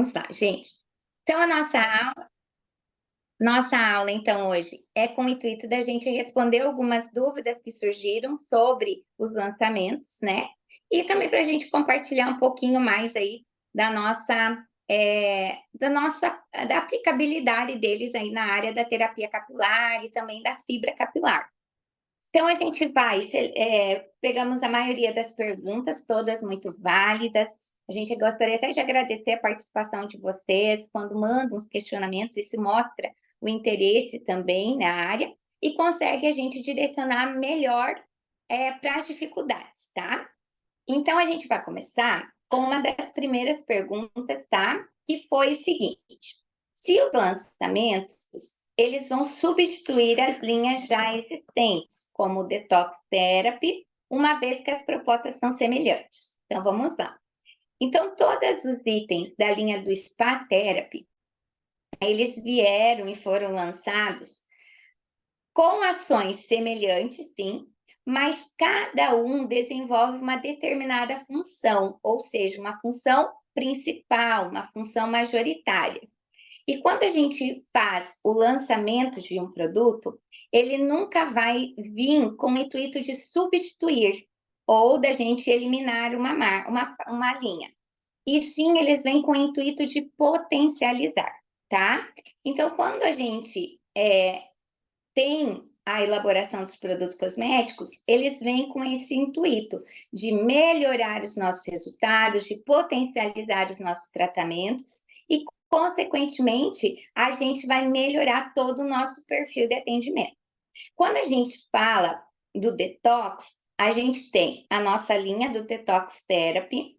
Vamos lá, gente. Então, a nossa aula, então, hoje é com o intuito da gente responder algumas dúvidas que surgiram sobre os lançamentos, né? E também para a gente compartilhar um pouquinho mais aí da da aplicabilidade deles aí na área da terapia capilar e também da fibra capilar. Então, a gente pegamos a maioria das perguntas, todas muito válidas. A gente gostaria até de agradecer a participação de vocês quando mandam os questionamentos, isso mostra o interesse também na área e consegue a gente direcionar melhor para as dificuldades, tá? Então, a gente vai começar com uma das primeiras perguntas, tá? Que foi o seguinte: se os lançamentos eles vão substituir as linhas já existentes, como o Detox Therapy, uma vez que as propostas são semelhantes. Então, vamos lá. Então, todos os itens da linha do Spa Therapy, eles vieram e foram lançados com ações semelhantes, sim, mas cada um desenvolve uma determinada função, ou seja, uma função principal, uma função majoritária. E quando a gente faz o lançamento de um produto, ele nunca vai vir com o intuito de substituir ou da gente eliminar uma linha. E sim, eles vêm com o intuito de potencializar, tá? Então, quando a gente tem a elaboração dos produtos cosméticos, eles vêm com esse intuito de melhorar os nossos resultados, de potencializar os nossos tratamentos e, consequentemente, a gente vai melhorar todo o nosso perfil de atendimento. Quando a gente fala do detox, a gente tem a nossa linha do Detox Therapy,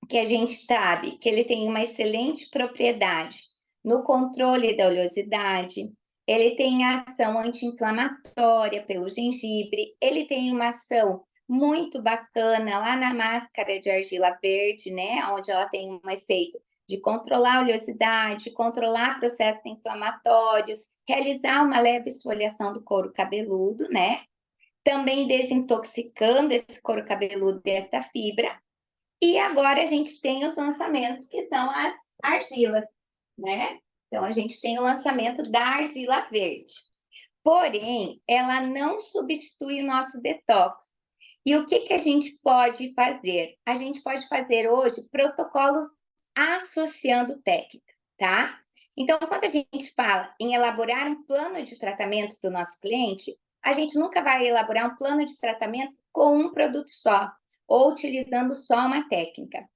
que a gente sabe que ele tem uma excelente propriedade no controle da oleosidade, ele tem ação anti-inflamatória pelo gengibre, ele tem uma ação muito bacana lá na máscara de argila verde, né, onde ela tem um efeito de controlar a oleosidade, controlar processos inflamatórios, realizar uma leve esfoliação do couro cabeludo, né, também desintoxicando esse couro cabeludo desta fibra. E agora a gente tem os lançamentos, que são as argilas, né? Então, a gente tem o lançamento da argila verde. Porém, ela não substitui o nosso detox. E o que a gente pode fazer? A gente pode fazer hoje protocolos associando técnica, tá? Então, quando a gente fala em elaborar um plano de tratamento para o nosso cliente, a gente nunca vai elaborar um plano de tratamento com um produto só, ou utilizando só uma técnica.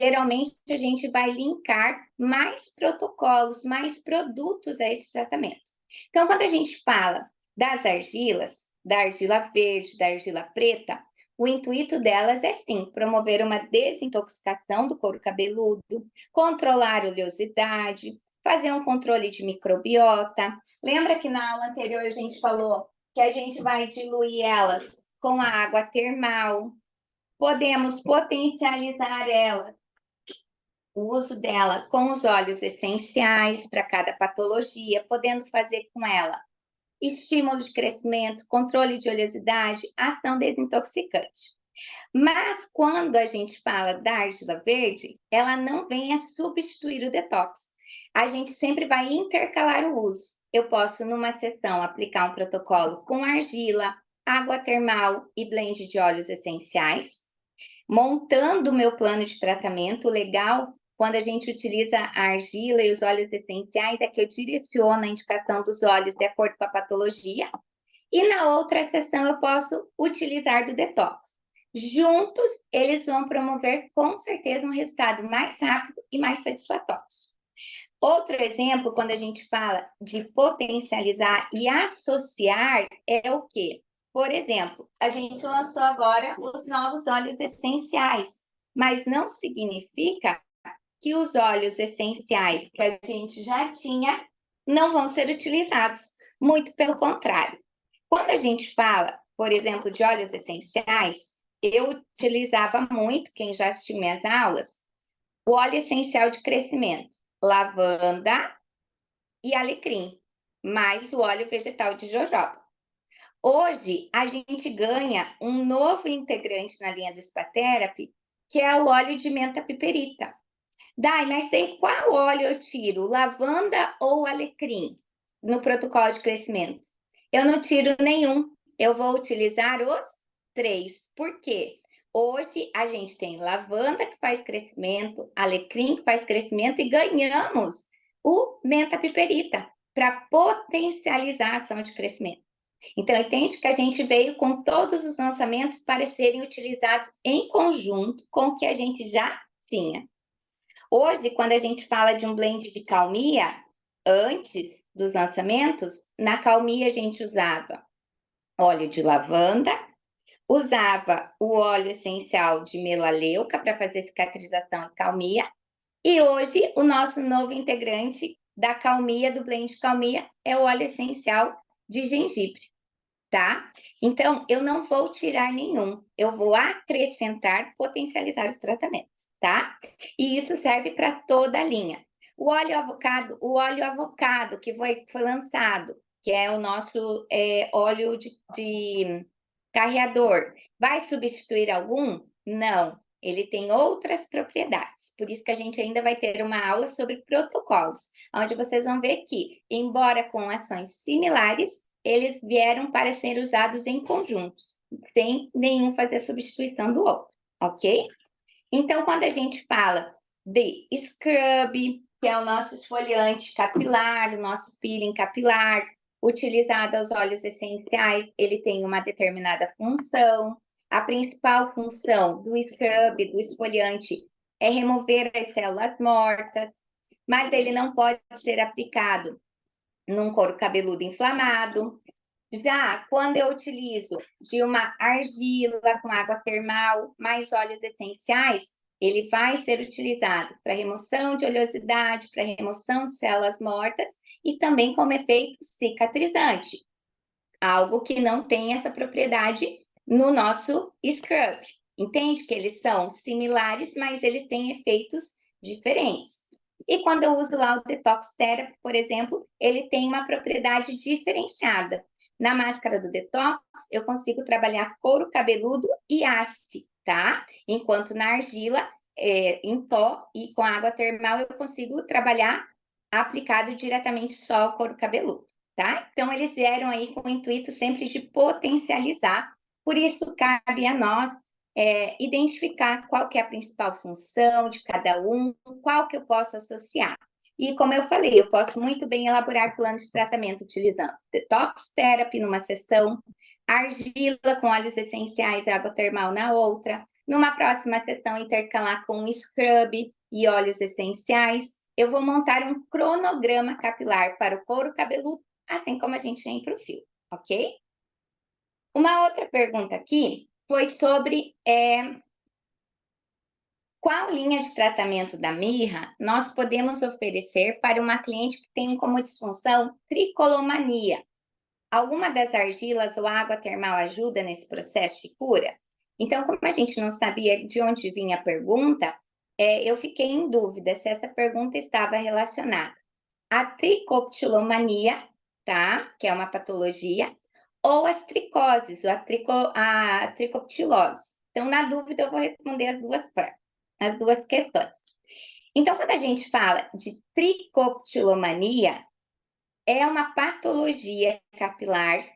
Geralmente, a gente vai linkar mais protocolos, mais produtos a esse tratamento. Então, quando a gente fala das argilas, da argila verde, da argila preta, o intuito delas é sim promover uma desintoxicação do couro cabeludo, controlar a oleosidade, fazer um controle de microbiota. Lembra que na aula anterior a gente falou que a gente vai diluir elas com a água termal? Podemos potencializar ela, o uso dela com os óleos essenciais para cada patologia, podendo fazer com ela estímulo de crescimento, controle de oleosidade, ação desintoxicante. Mas quando a gente fala da argila verde, ela não vem a substituir o detox. A gente sempre vai intercalar o uso. Eu posso, numa sessão, aplicar um protocolo com argila, água termal e blend de óleos essenciais, montando o meu plano de tratamento. Legal, quando a gente utiliza a argila e os óleos essenciais, é que eu direciono a indicação dos óleos de acordo com a patologia. E na outra sessão eu posso utilizar do detox. Juntos, eles vão promover com certeza um resultado mais rápido e mais satisfatório. Outro exemplo, quando a gente fala de potencializar e associar, é o quê? Por exemplo, a gente lançou agora os novos óleos essenciais, mas não significa que os óleos essenciais que a gente já tinha não vão ser utilizados. Muito pelo contrário. Quando a gente fala, por exemplo, de óleos essenciais, eu utilizava muito, quem já assistiu minhas aulas, o óleo essencial de crescimento, lavanda e alecrim, mais o óleo vegetal de jojoba. Hoje, a gente ganha um novo integrante na linha do Spa Therapy, que é o óleo de menta piperita. Dai, mas daí qual óleo eu tiro? Lavanda ou alecrim? No protocolo de crescimento? Eu não tiro nenhum, eu vou utilizar os 3. Por quê? Hoje a gente tem lavanda que faz crescimento, alecrim que faz crescimento e ganhamos o menta piperita para potencializar a ação de crescimento. Então, entende que a gente veio com todos os lançamentos para serem utilizados em conjunto com o que a gente já tinha. Hoje, quando a gente fala de um blend de calmia, antes dos lançamentos, na calmia a gente usava óleo de lavanda, usava o óleo essencial de melaleuca para fazer cicatrização e calmia, e hoje o nosso novo integrante da calmia, do blend de calmia, é o óleo essencial de gengibre, tá? Então, eu não vou tirar nenhum, eu vou acrescentar, potencializar os tratamentos, tá? E isso serve para toda a linha. O óleo avocado que foi lançado, que é o nosso óleo de carreador, vai substituir algum? Não, ele tem outras propriedades. Por isso que a gente ainda vai ter uma aula sobre protocolos, onde vocês vão ver que, embora com ações similares, eles vieram para ser usados em conjuntos, sem nenhum fazer substituição do outro, ok? Então, quando a gente fala de scrub, que é o nosso esfoliante capilar, o nosso peeling capilar, utilizado aos óleos essenciais, ele tem uma determinada função. A principal função do scrub, do esfoliante, é remover as células mortas, mas ele não pode ser aplicado num couro cabeludo inflamado. Já quando eu utilizo de uma argila com água termal, mais óleos essenciais, ele vai ser utilizado para remoção de oleosidade, para remoção de células mortas e também como efeito cicatrizante, algo que não tem essa propriedade no nosso scrub. Entende que eles são similares, mas eles têm efeitos diferentes. E quando eu uso lá o Detox Therapy, por exemplo, ele tem uma propriedade diferenciada. Na máscara do Detox, eu consigo trabalhar couro cabeludo e haste, tá? Enquanto na argila, em pó e com água termal, eu consigo trabalhar aplicado diretamente só ao couro cabeludo, tá? Então, eles vieram aí com o intuito sempre de potencializar, por isso cabe a nós identificar qual que é a principal função de cada um, qual que eu posso associar. E como eu falei, eu posso muito bem elaborar plano de tratamento utilizando Detox Therapy numa sessão, argila com óleos essenciais e água termal na outra, numa próxima sessão intercalar com um scrub e óleos essenciais. Eu vou montar um cronograma capilar para o couro cabeludo, assim como a gente tem para o fio, ok? Uma outra pergunta aqui foi sobre qual linha de tratamento da mirra nós podemos oferecer para uma cliente que tem como disfunção tricolomania. Alguma das argilas ou água termal ajuda nesse processo de cura? Então, como a gente não sabia de onde vinha a pergunta, eu fiquei em dúvida se essa pergunta estava relacionada à tricoptilomania, tá? Que é uma patologia, ou as tricoses, ou a tricoptilose. Então, na dúvida, eu vou responder as duas questões. Então, quando a gente fala de tricoptilomania, é uma patologia capilar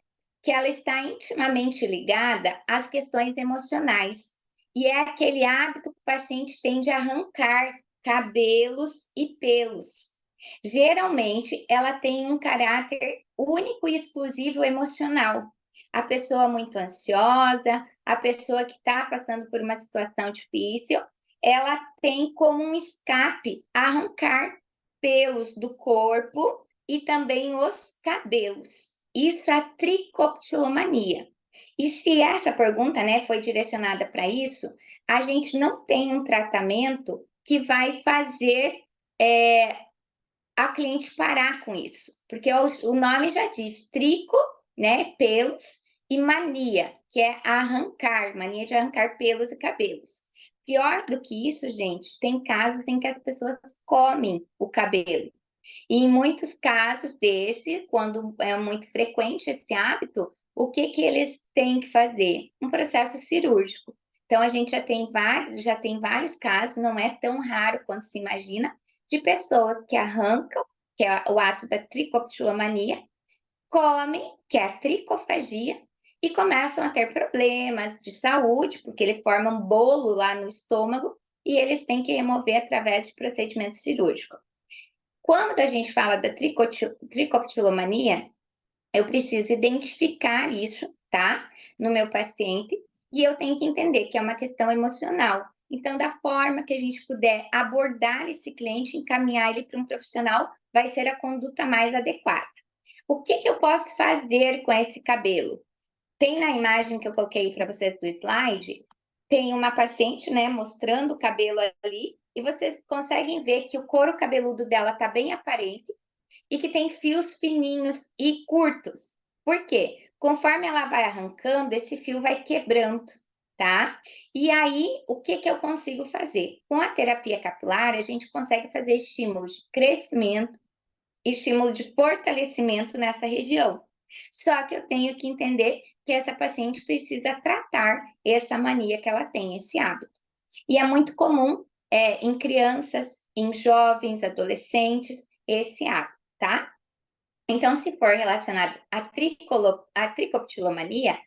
que ela está intimamente ligada às questões emocionais. E é aquele hábito que o paciente tem de arrancar cabelos e pelos. Geralmente, ela tem um caráter único e exclusivo emocional. A pessoa muito ansiosa, a pessoa que está passando por uma situação difícil, ela tem como um escape arrancar pelos do corpo e também os cabelos. Isso é a tricoptilomania. E se essa pergunta, né, foi direcionada para isso, a gente não tem um tratamento que vai fazer a cliente parar com isso, porque o nome já diz trico, né, pelos, e mania, que é arrancar, mania de arrancar pelos e cabelos. Pior do que isso, gente, tem casos em que as pessoas comem o cabelo. E em muitos casos desse, quando é muito frequente esse hábito, o que eles têm que fazer? Um processo cirúrgico. Então, a gente já tem vários casos, não é tão raro quanto se imagina, de pessoas que arrancam, que é o ato da tricoptilomania, comem, que é a tricofagia, e começam a ter problemas de saúde, porque ele forma um bolo lá no estômago e eles têm que remover através de procedimento cirúrgico. Quando a gente fala da tricoptilomania, eu preciso identificar isso, tá? No meu paciente, e eu tenho que entender que é uma questão emocional. Então, da forma que a gente puder abordar esse cliente, encaminhar ele para um profissional, vai ser a conduta mais adequada. O que eu posso fazer com esse cabelo? Tem na imagem que eu coloquei para vocês do slide, tem uma paciente, né, mostrando o cabelo ali, e vocês conseguem ver que o couro cabeludo dela está bem aparente, e que tem fios fininhos e curtos. Por quê? Conforme ela vai arrancando, esse fio vai quebrando, tá? E aí, o que eu consigo fazer? Com a terapia capilar, a gente consegue fazer estímulos de crescimento, estímulo de fortalecimento nessa região. Só que eu tenho que entender que essa paciente precisa tratar essa mania que ela tem, esse hábito. E é muito comum em crianças, em jovens, adolescentes, esse hábito, tá? Então, se for relacionado à tricoptilomania,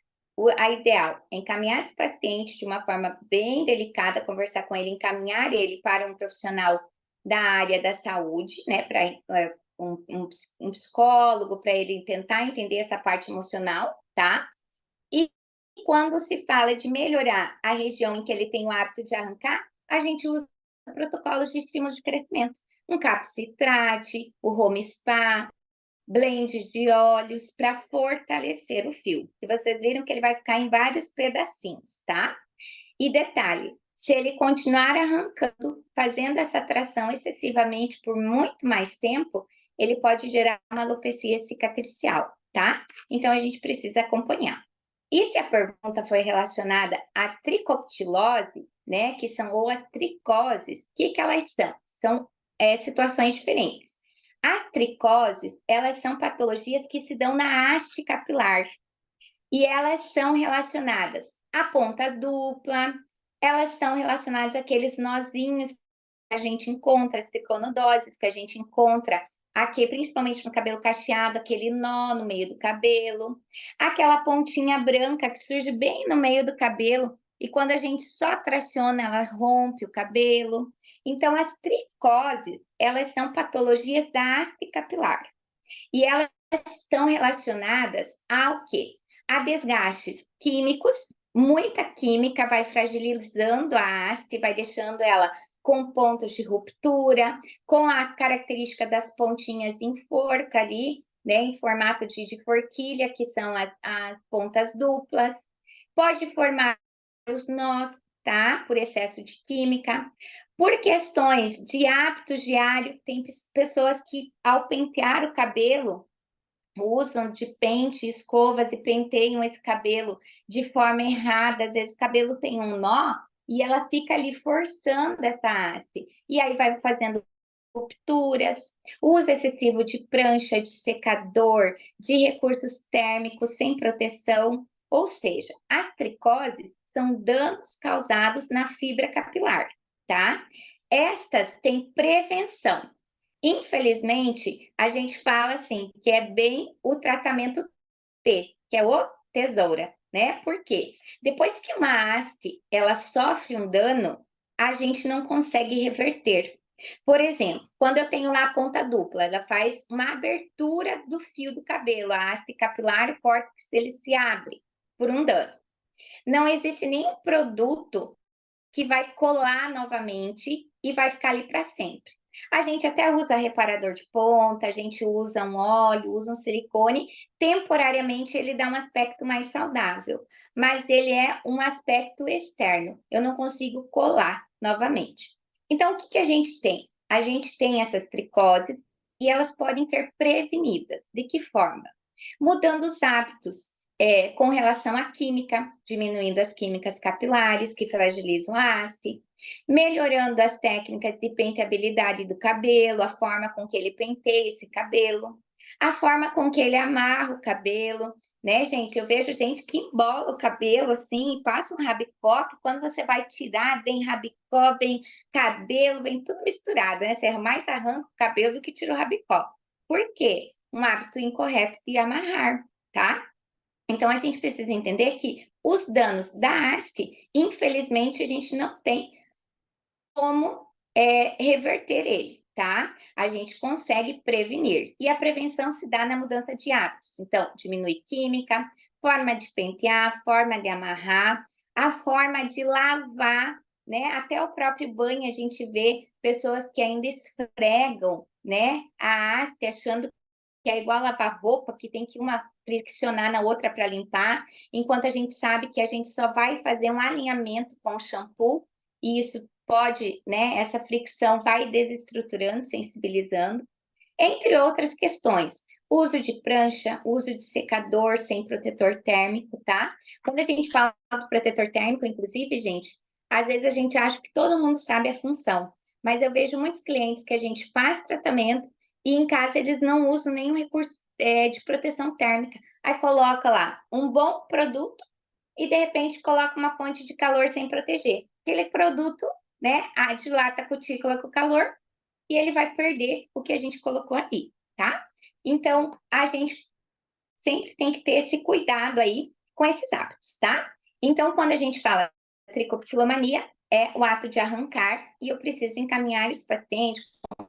a ideal é encaminhar esse paciente de uma forma bem delicada, conversar com ele, encaminhar ele para um profissional da área da saúde, né, para um psicólogo, para ele tentar entender essa parte emocional, tá? E quando se fala de melhorar a região em que ele tem o hábito de arrancar, a gente usa protocolos de estímulo de crescimento. Um capsitrate, o home spa, blend de óleos para fortalecer o fio. E vocês viram que ele vai ficar em vários pedacinhos, tá? E detalhe, se ele continuar arrancando, fazendo essa tração excessivamente por muito mais tempo, ele pode gerar uma alopecia cicatricial, tá? Então a gente precisa acompanhar. E se a pergunta foi relacionada à tricoptilose, né, que são ou a tricoses, o que elas são? São situações diferentes. As tricoses, elas são patologias que se dão na haste capilar e elas são relacionadas à ponta dupla, elas são relacionadas àqueles nozinhos que a gente encontra, as triconodoses que a gente encontra aqui, principalmente no cabelo cacheado, aquele nó no meio do cabelo, aquela pontinha branca que surge bem no meio do cabelo e quando a gente só traciona, ela rompe o cabelo. Então, as tricoses, elas são patologias da haste capilar e elas estão relacionadas ao quê? A desgastes químicos, muita química vai fragilizando a haste, vai deixando ela com pontos de ruptura, com a característica das pontinhas em forca ali, né, em formato de forquilha, que são as pontas duplas. Pode formar os nós, tá? Por excesso de química. Por questões de hábitos diários, tem pessoas que, ao pentear o cabelo, usam de pente, escovas e penteiam esse cabelo de forma errada. Às vezes o cabelo tem um nó e ela fica ali forçando essa haste. E aí vai fazendo rupturas, uso excessivo de prancha, de secador, de recursos térmicos sem proteção. Ou seja, a tricose são danos causados na fibra capilar, tá? Estas têm prevenção. Infelizmente, a gente fala assim, que é bem o tratamento T, que é o tesoura, né? Por quê? Depois que uma haste, ela sofre um dano, a gente não consegue reverter. Por exemplo, quando eu tenho lá a ponta dupla, ela faz uma abertura do fio do cabelo, a haste capilar, o córtex, ele se abre por um dano. Não existe nenhum produto que vai colar novamente e vai ficar ali para sempre. A gente até usa reparador de ponta, a gente usa um óleo, usa um silicone, temporariamente ele dá um aspecto mais saudável, mas ele é um aspecto externo, eu não consigo colar novamente. Então, o que a gente tem? A gente tem essas tricoses e elas podem ser prevenidas. De que forma? Mudando os hábitos, com relação à química, diminuindo as químicas capilares que fragilizam a haste, melhorando as técnicas de penteabilidade do cabelo, a forma com que ele penteia esse cabelo, A forma com que ele amarra o cabelo, né, gente, eu vejo gente que embola o cabelo, assim, passa um rabicó, que quando você vai tirar, vem rabicó, vem cabelo, vem tudo misturado, né, você mais arranca o cabelo do que tira o rabicó. Por quê? Um hábito incorreto de amarrar, tá? Então a gente precisa entender que os danos da haste, infelizmente, a gente não tem como reverter ele, tá? A gente consegue prevenir. E a prevenção se dá na mudança de hábitos. Então, diminui química, forma de pentear, forma de amarrar, a forma de lavar, né? Até o próprio banho a gente vê pessoas que ainda esfregam, né? A haste achando que é igual lavar roupa, que tem que uma friccionar na outra para limpar, enquanto a gente sabe que a gente só vai fazer um alinhamento com o shampoo, e isso pode, né, essa fricção vai desestruturando, sensibilizando, entre outras questões. Uso de prancha, uso de secador sem protetor térmico, tá? Quando a gente fala do protetor térmico, inclusive, gente, às vezes a gente acha que todo mundo sabe a função, mas eu vejo muitos clientes que a gente faz tratamento e em casa eles não usam nenhum recurso de proteção térmica. Aí coloca lá um bom produto e de repente coloca uma fonte de calor sem proteger. Aquele produto, né, dilata a cutícula com o calor e ele vai perder o que a gente colocou ali, tá? Então, a gente sempre tem que ter esse cuidado aí com esses hábitos, tá? Então, quando a gente fala tricoptilomania, é o ato de arrancar e eu preciso encaminhar esse paciente,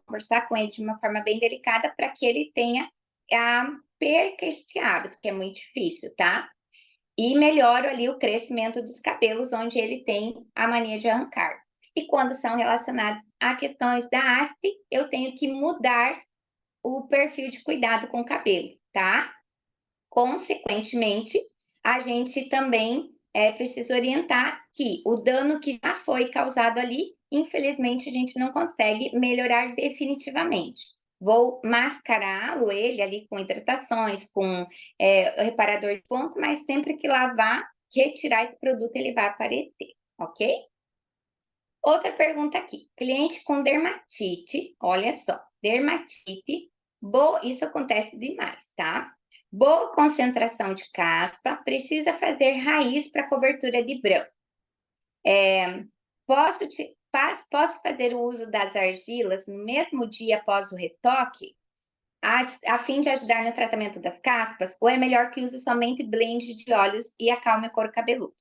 conversar com ele de uma forma bem delicada para que ele tenha a perca esse hábito, que é muito difícil, tá? E melhoro ali o crescimento dos cabelos, onde ele tem a mania de arrancar. E quando são relacionados a questões da haste, eu tenho que mudar o perfil de cuidado com o cabelo, tá? Consequentemente, a gente também precisa orientar que o dano que já foi causado ali, infelizmente, a gente não consegue melhorar definitivamente. Vou mascará-lo, ele ali com hidratações, com reparador de ponto, mas sempre que lavar, retirar esse produto, ele vai aparecer, ok? Outra pergunta aqui. Cliente com dermatite, olha só, dermatite, isso acontece demais, tá? Boa concentração de caspa, precisa fazer raiz para cobertura de branco. Posso fazer o uso das argilas no mesmo dia após o retoque, a fim de ajudar no tratamento das caspas, ou é melhor que use somente blend de óleos e acalme o couro cabeludo?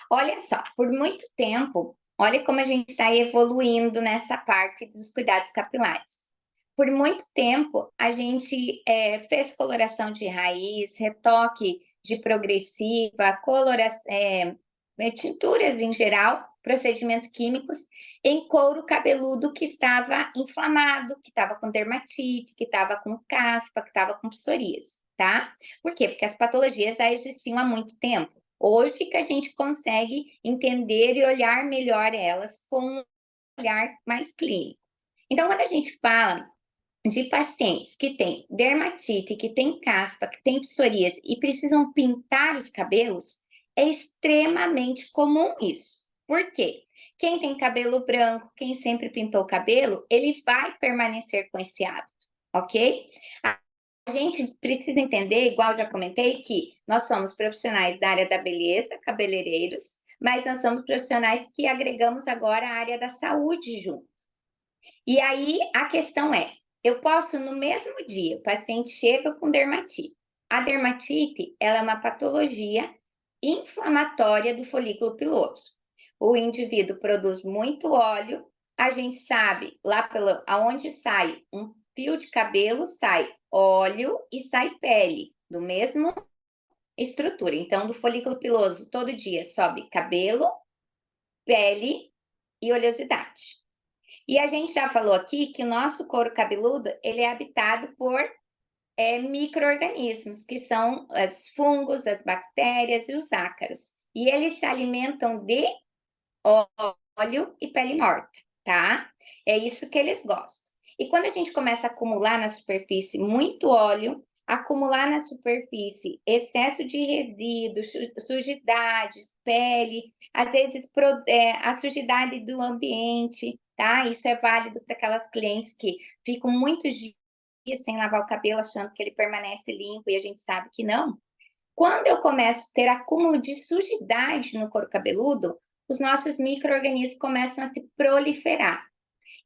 Olha só, por muito tempo, olha como a gente está evoluindo nessa parte dos cuidados capilares. Por muito tempo, a gente fez coloração de raiz, retoque de progressiva, tinturas em geral, procedimentos químicos, em couro cabeludo que estava inflamado, que estava com dermatite, que estava com caspa, que estava com psoríase, tá? Por quê? Porque as patologias já existiam há muito tempo. Hoje que a gente consegue entender e olhar melhor elas com um olhar mais clínico. Então, quando a gente fala de pacientes que têm dermatite, que têm caspa, que têm psoríase e precisam pintar os cabelos, é extremamente comum isso. Por quê? Quem tem cabelo branco, quem sempre pintou o cabelo, ele vai permanecer com esse hábito, ok? A gente precisa entender, igual já comentei, que nós somos profissionais da área da beleza, cabeleireiros, mas nós somos profissionais que agregamos agora a área da saúde junto. E aí a questão é, eu posso no mesmo dia, o paciente chega com dermatite. A dermatite, ela é uma patologia inflamatória do folículo piloso. O indivíduo produz muito óleo, a gente sabe, lá aonde sai um fio de cabelo, sai óleo e sai pele, do mesmo estrutura. Então, do folículo piloso, todo dia sobe cabelo, pele e oleosidade. E a gente já falou aqui que o nosso couro cabeludo, ele é habitado por micro-organismos, que são os fungos, as bactérias e os ácaros. E eles se alimentam de óleo e pele morta, tá? É isso que eles gostam. E quando a gente começa a acumular na superfície muito óleo, acumular na superfície excesso de resíduos, sujidades, pele, às vezes a sujidade do ambiente, tá? Isso é válido para aquelas clientes que ficam muitos dias sem lavar o cabelo, achando que ele permanece limpo e a gente sabe que não. Quando eu começo a ter acúmulo de sujidade no couro cabeludo, os nossos micro-organismos começam a se proliferar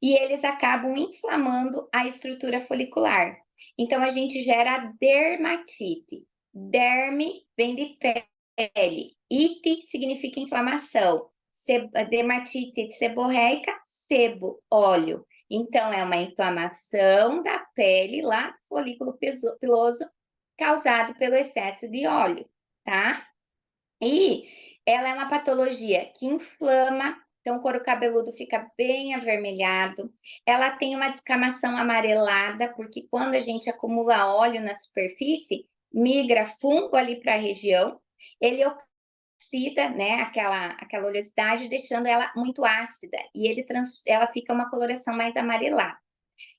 e eles acabam inflamando a estrutura folicular. Então a gente gera dermatite. Derme vem de pele, ite significa inflamação, dermatite seborreica, sebo, óleo. Então é uma inflamação da pele lá do folículo piloso causado pelo excesso de óleo, tá? E ela é uma patologia que inflama, então o couro cabeludo fica bem avermelhado. Ela tem uma descamação amarelada, porque quando a gente acumula óleo na superfície, migra fungo ali para a região, ele oxida, né, aquela oleosidade, deixando ela muito ácida, e ela fica uma coloração mais amarelada.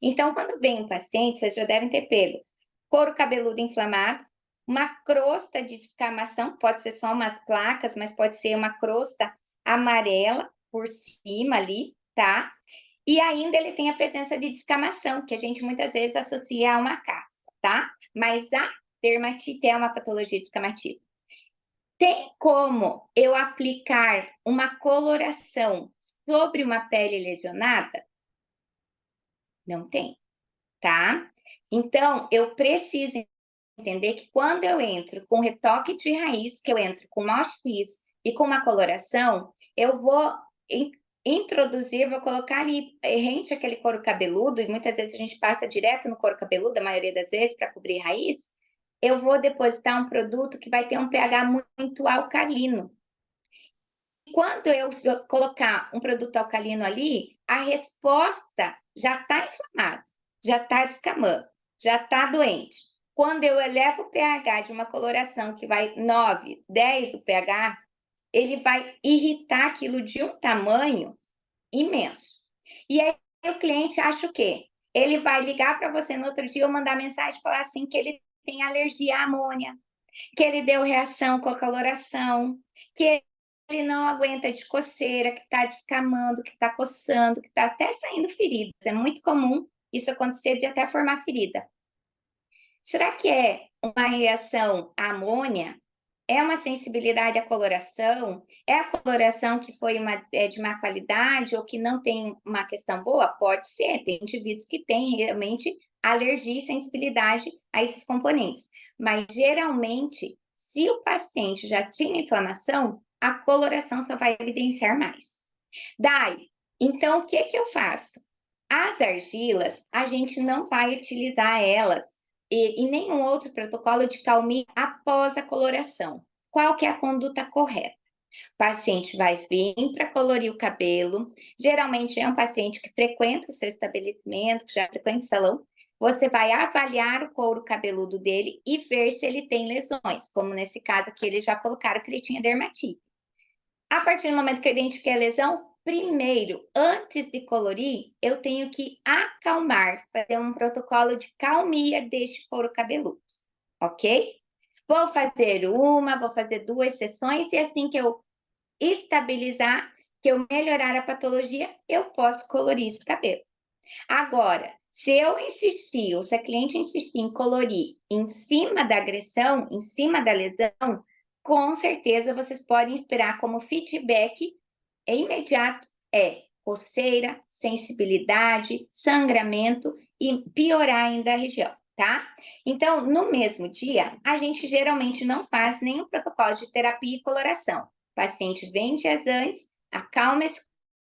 Então, quando vem um paciente, vocês já devem ter pego couro cabeludo inflamado, uma crosta de descamação, pode ser só umas placas, mas pode ser uma crosta amarela por cima ali, tá? E ainda ele tem a presença de descamação, que a gente muitas vezes associa a uma caspa, tá? Mas a dermatite é uma patologia descamativa. Tem como eu aplicar uma coloração sobre uma pele lesionada? Não tem, tá? Então, eu preciso entender que quando eu entro com retoque de raiz, que eu entro com Mouth-Kiss e com uma coloração, eu vou introduzir, vou colocar ali rente aquele couro cabeludo, e muitas vezes a gente passa direto no couro cabeludo, a maioria das vezes, para cobrir raiz, eu vou depositar um produto que vai ter um pH muito alcalino. Quando eu colocar um produto alcalino ali, a resposta já está inflamada, já está descamando, já está doente. Quando eu elevo o pH de uma coloração que vai 9, 10 o pH, ele vai irritar aquilo de um tamanho imenso. E aí o cliente acha o quê? Ele vai ligar para você no outro dia ou mandar mensagem e falar assim que ele tem alergia à amônia, que ele deu reação com a coloração, que ele não aguenta de coceira, que está descamando, que está coçando, que está até saindo feridas. É muito comum isso acontecer de até formar ferida. Será que é uma reação à amônia? É uma sensibilidade à coloração? É a coloração que foi de má qualidade ou que não tem uma questão boa? Pode ser, tem indivíduos que têm realmente alergia e sensibilidade a esses componentes. Mas, geralmente, se o paciente já tinha inflamação, a coloração só vai evidenciar mais. Daí, então, o que eu faço? As argilas, a gente não vai utilizar elas e nenhum outro protocolo de calmia após a coloração. Qual que é a conduta correta? O paciente vai vir para colorir o cabelo, geralmente é um paciente que frequenta o seu estabelecimento, que já frequenta o salão, você vai avaliar o couro cabeludo dele e ver se ele tem lesões, como nesse caso aqui, eles já colocaram que ele tinha dermatite. A partir do momento que eu identifiquei a lesão, primeiro, antes de colorir, eu tenho que acalmar, fazer um protocolo de calmia deste couro cabeludo, ok? Vou fazer 2 sessões, e assim que eu estabilizar, que eu melhorar a patologia, eu posso colorir esse cabelo. Agora, se eu insistir, ou se a cliente insistir em colorir em cima da agressão, em cima da lesão, com certeza vocês podem esperar como feedback imediato coceira, sensibilidade, sangramento e piorar ainda a região, tá? Então, no mesmo dia, a gente geralmente não faz nenhum protocolo de terapia e coloração. O paciente vem dias antes, acalma esse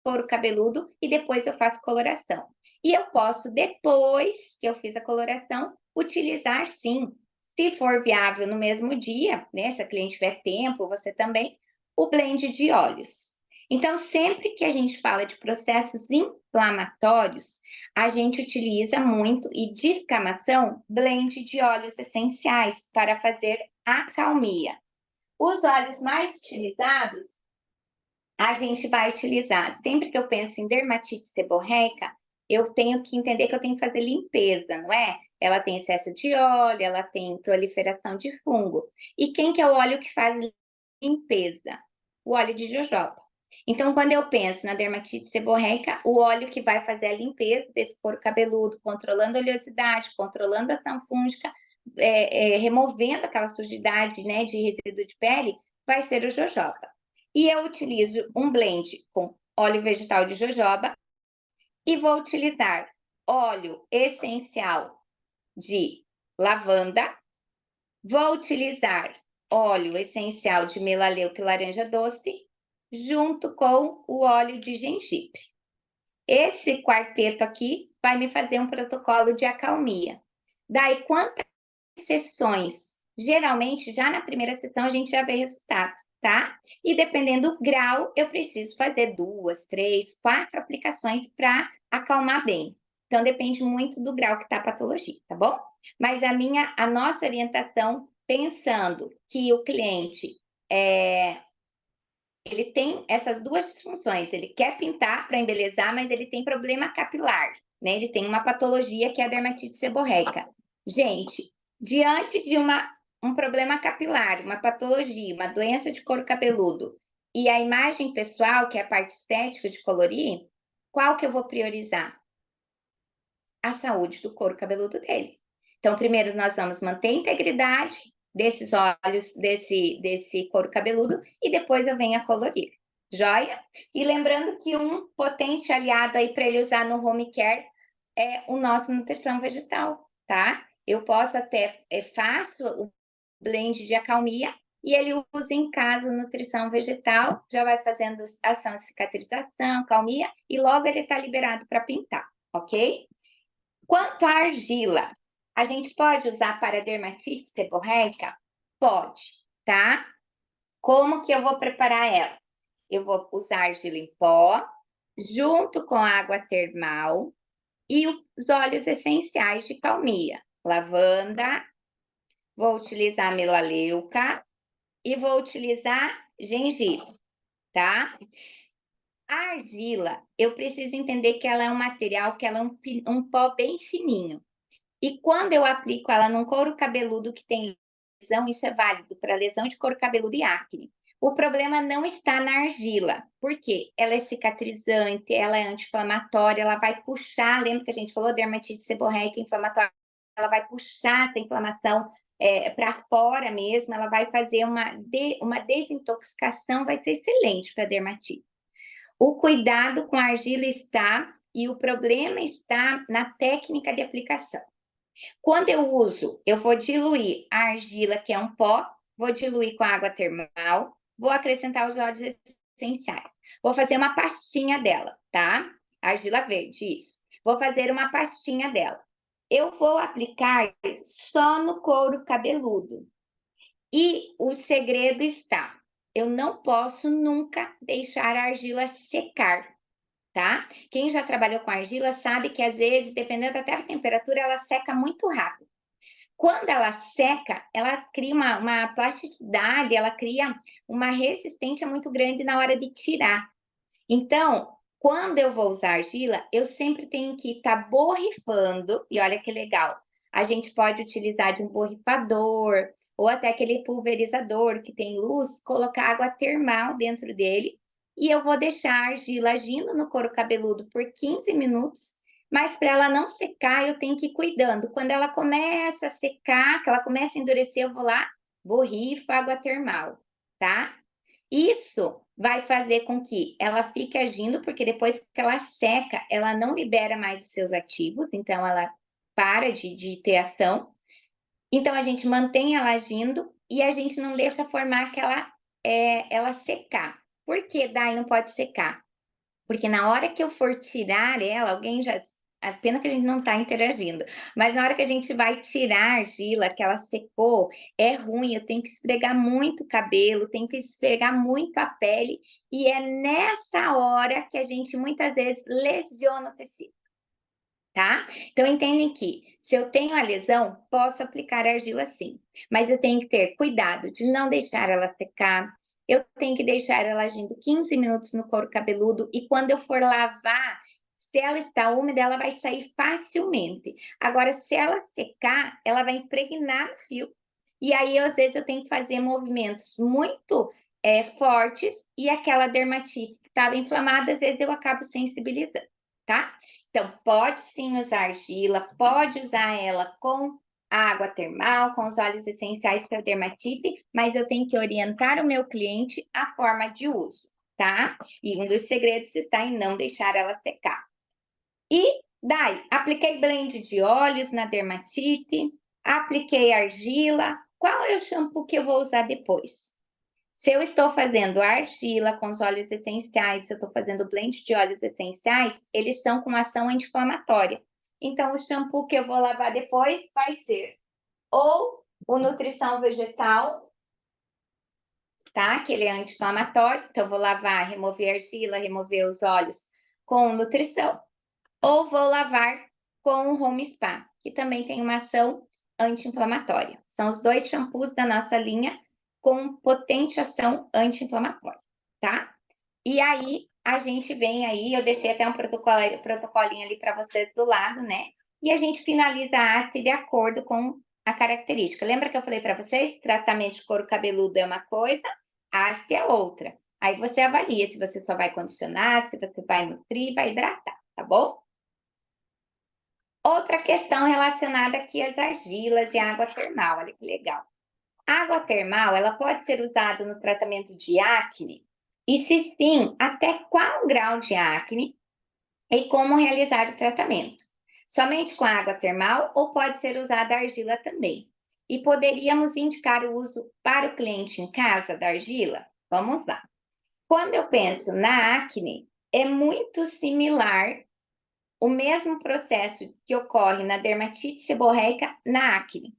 couro cabeludo e depois eu faço coloração. E eu posso, depois que eu fiz a coloração, utilizar sim, se for viável no mesmo dia, né? Se a cliente tiver tempo, você também, o blend de óleos. Então, sempre que a gente fala de processos inflamatórios, a gente utiliza muito e descamação, blend de óleos essenciais para fazer acalmia. Os óleos mais utilizados, a gente vai utilizar, sempre que eu penso em dermatite seborreica, eu tenho que entender que eu tenho que fazer limpeza, não é? Ela tem excesso de óleo, ela tem proliferação de fungo. E quem que é o óleo que faz limpeza? O óleo de jojoba. Então, quando eu penso na dermatite seborreica, o óleo que vai fazer a limpeza desse couro cabeludo, controlando a oleosidade, controlando a ação fúngica, removendo aquela sujidade, né, de resíduo de pele, vai ser o jojoba. E eu utilizo um blend com óleo vegetal de jojoba e vou utilizar óleo essencial de lavanda, vou utilizar óleo essencial de melaleuca e laranja doce, junto com o óleo de gengibre. Esse quarteto aqui vai me fazer um protocolo de acalmia. Daí, quantas sessões? Geralmente, já na primeira sessão, a gente já vê resultado, tá? E dependendo do grau, eu preciso fazer 2, 3, 4 aplicações para acalmar bem. Então, depende muito do grau que está a patologia, tá bom? Mas a nossa orientação, pensando que o cliente ele tem essas duas disfunções, ele quer pintar para embelezar, mas ele tem problema capilar, né? Ele tem uma patologia que é a dermatite seborreica. Gente, diante de um problema capilar, uma patologia, uma doença de couro cabeludo e a imagem pessoal, que é a parte estética de colorir, qual que eu vou priorizar? A saúde do couro cabeludo dele. Então, primeiro nós vamos manter a integridade desses olhos, desse couro cabeludo, e depois eu venho a colorir. Joia? E lembrando que um potente aliado aí para ele usar no home care é o nosso nutrição vegetal, tá? Eu posso até, faço o blend de acalmia e ele usa em casa nutrição vegetal, já vai fazendo ação de cicatrização, acalmia, e logo ele está liberado para pintar, ok? Quanto à argila, a gente pode usar para dermatite seborreica? Pode, tá? Como que eu vou preparar ela? Eu vou usar argila em pó, junto com água termal e os óleos essenciais de calmia. Lavanda, vou utilizar melaleuca e vou utilizar gengibre, tá? A argila, eu preciso entender que ela é um material, que ela é um pó bem fininho. E quando eu aplico ela num couro cabeludo que tem lesão, isso é válido para lesão de couro cabeludo e acne. O problema não está na argila, porque ela é cicatrizante, ela é anti-inflamatória, ela vai puxar, lembra que a gente falou dermatite seborreica inflamatória, ela vai puxar essa inflamação para fora mesmo, ela vai fazer uma desintoxicação, vai ser excelente para dermatite. O cuidado com a argila está, e o problema está na técnica de aplicação. Quando eu uso, eu vou diluir a argila, que é um pó, vou diluir com água termal, vou acrescentar os óleos essenciais. Vou fazer uma pastinha dela, tá? Argila verde, isso. Vou fazer uma pastinha dela. Eu vou aplicar só no couro cabeludo. E o segredo está, eu não posso nunca deixar a argila secar, tá? Quem já trabalhou com argila sabe que às vezes, dependendo até da temperatura, ela seca muito rápido. Quando ela seca, ela cria uma plasticidade, ela cria uma resistência muito grande na hora de tirar. Então, quando eu vou usar argila, eu sempre tenho que estar borrifando, e olha que legal, a gente pode utilizar de um borrifador, ou até aquele pulverizador que tem luz, colocar água termal dentro dele, e eu vou deixar a argila agindo no couro cabeludo por 15 minutos, mas para ela não secar, eu tenho que ir cuidando. Quando ela começa a secar, que ela começa a endurecer, eu vou lá, borrifo água termal, tá? Isso vai fazer com que ela fique agindo, porque depois que ela seca, ela não libera mais os seus ativos, então ela para de ter ação. Então a gente mantém ela agindo e a gente não deixa formar ela secar. Por que daí não pode secar? Porque na hora que eu for tirar ela, alguém já. A pena que a gente não está interagindo, mas na hora que a gente vai tirar a argila, que ela secou, é ruim. Eu tenho que esfregar muito o cabelo, tenho que esfregar muito a pele, e é nessa hora que a gente muitas vezes lesiona o tecido, tá? Então, entendem que se eu tenho a lesão, posso aplicar argila sim, mas eu tenho que ter cuidado de não deixar ela secar. Eu tenho que deixar ela agindo 15 minutos no couro cabeludo, e quando eu for lavar, se ela está úmida, ela vai sair facilmente. Agora, se ela secar, ela vai impregnar no fio. E aí, às vezes, eu tenho que fazer movimentos muito fortes, e aquela dermatite estava inflamada, às vezes eu acabo sensibilizando, tá? Então, pode sim usar argila, pode usar ela com água termal, com os óleos essenciais para dermatite, mas eu tenho que orientar o meu cliente a forma de uso, tá? E um dos segredos está em não deixar ela secar. E daí, apliquei blend de óleos na dermatite, apliquei argila. Qual é o shampoo que eu vou usar depois? Se eu estou fazendo argila com os óleos essenciais, se eu estou fazendo blend de óleos essenciais, eles são com ação anti-inflamatória. Então, o shampoo que eu vou lavar depois vai ser ou o Nutrição Vegetal, tá? Que ele é anti-inflamatório. Então, eu vou lavar, remover argila, remover os óleos com nutrição. Ou vou lavar com o Home Spa, que também tem uma ação anti-inflamatória. São os 2 shampoos da nossa linha com potente ação anti-inflamatória, tá? E aí, a gente vem aí, eu deixei até um protocolinho ali para vocês do lado, né? E a gente finaliza a arte de acordo com a característica. Lembra que eu falei para vocês? Tratamento de couro cabeludo é uma coisa, haste é outra. Aí você avalia se você só vai condicionar, se você vai nutrir, vai hidratar, tá bom? Outra questão relacionada aqui às argilas e à água termal, olha que legal. A água termal, ela pode ser usada no tratamento de acne? E se sim, até qual grau de acne e como realizar o tratamento? Somente com a água termal ou pode ser usada a argila também? E poderíamos indicar o uso para o cliente em casa da argila? Vamos lá. Quando eu penso na acne, é muito similar o mesmo processo que ocorre na dermatite seborreica na acne.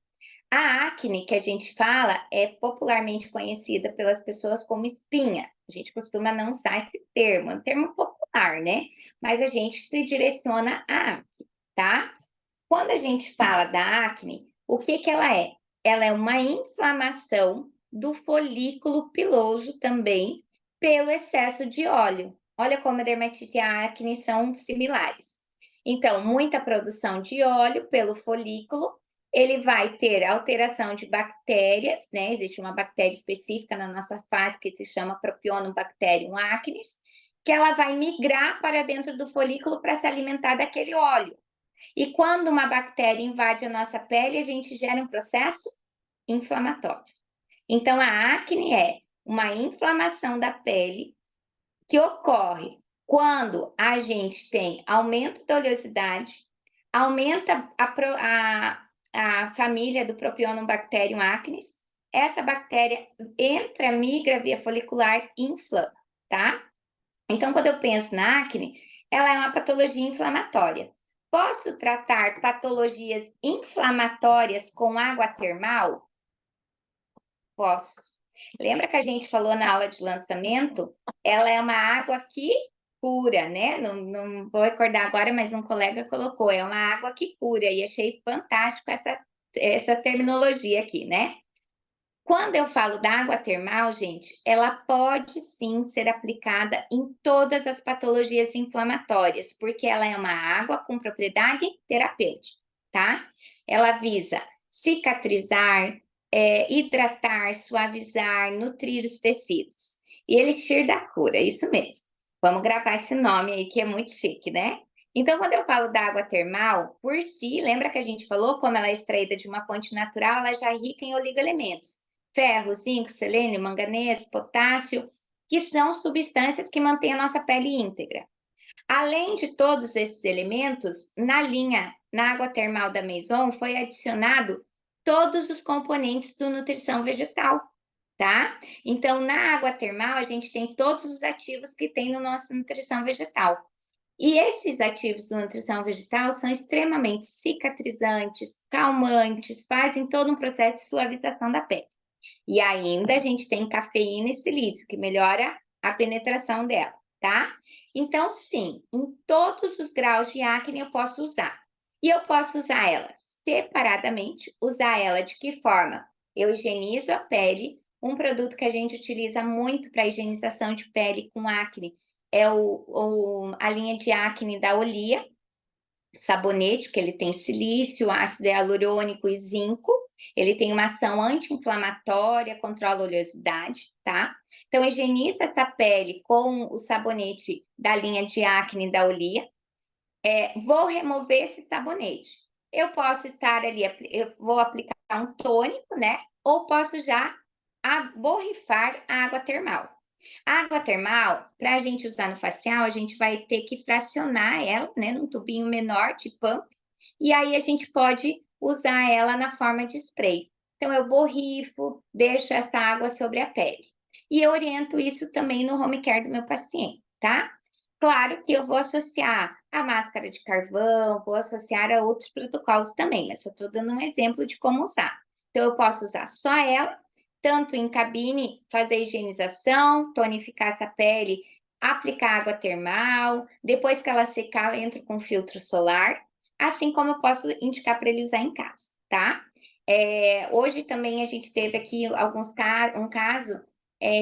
A acne que a gente fala é popularmente conhecida pelas pessoas como espinha. A gente costuma não usar esse termo, é um termo popular, né? Mas a gente se direciona à acne, tá? Quando a gente fala da acne, o que que ela é? Ela é uma inflamação do folículo piloso também pelo excesso de óleo. Olha como a dermatite e a acne são similares. Então, muita produção de óleo pelo folículo, ele vai ter alteração de bactérias, né? Existe uma bactéria específica na nossa face que se chama Propionibacterium acnes, que ela vai migrar para dentro do folículo para se alimentar daquele óleo. E quando uma bactéria invade a nossa pele, a gente gera um processo inflamatório. Então, a acne é uma inflamação da pele que ocorre quando a gente tem aumento da oleosidade, aumenta a família do Propionibacterium acnes, essa bactéria entra, migra via folicular e inflama, tá? Então, quando eu penso na acne, ela é uma patologia inflamatória. Posso tratar patologias inflamatórias com água termal? Posso. Lembra que a gente falou na aula de lançamento? Ela é uma água que cura, né? Não vou recordar agora, mas um colega colocou, é uma água que cura, e achei fantástico essa terminologia aqui, né? Quando eu falo da água termal, gente, ela pode sim ser aplicada em todas as patologias inflamatórias, porque ela é uma água com propriedade terapêutica, tá? Ela visa cicatrizar, hidratar, suavizar, nutrir os tecidos. E elixir da cura, isso mesmo. Vamos gravar esse nome aí que é muito chique, né? Então, quando eu falo da água termal, por si, lembra que a gente falou como ela é extraída de uma fonte natural, ela já é rica em oligoelementos ferro, zinco, selênio, manganês, potássio, que são substâncias que mantêm a nossa pele íntegra. Além de todos esses elementos, na água termal da Maison, foi adicionado todos os componentes do nutrição vegetal, tá? Então, na água termal, a gente tem todos os ativos que tem no nosso nutrição vegetal. E esses ativos do nutrição vegetal são extremamente cicatrizantes, calmantes, fazem todo um processo de suavização da pele. E ainda a gente tem cafeína e silício, que melhora a penetração dela, tá? Então, sim, em todos os graus de acne eu posso usar. E eu posso usar ela separadamente. Usar ela de que forma? Eu higienizo a pele. Um produto que a gente utiliza muito para higienização de pele com acne é a linha de acne da Olia, sabonete, que ele tem silício, ácido hialurônico e zinco. Ele tem uma ação anti-inflamatória, controla a oleosidade, tá? Então, higieniza essa pele com o sabonete da linha de acne da Olia. Vou remover esse sabonete. Eu posso estar ali, eu vou aplicar um tônico, né? Ou posso já borrifar a água termal. A água termal, para a gente usar no facial, a gente vai ter que fracionar ela, né, num tubinho menor de pump, e aí a gente pode usar ela na forma de spray. Então eu borrifo, deixo essa água sobre a pele. E eu oriento isso também no home care do meu paciente, tá? Claro que eu vou associar a máscara de carvão, vou associar a outros protocolos também, mas eu estou dando um exemplo de como usar. Então eu posso usar só ela, tanto em cabine, fazer higienização, tonificar essa pele, aplicar água termal, depois que ela secar, eu entro com filtro solar, assim como eu posso indicar para ele usar em casa, tá? Hoje também a gente teve aqui um caso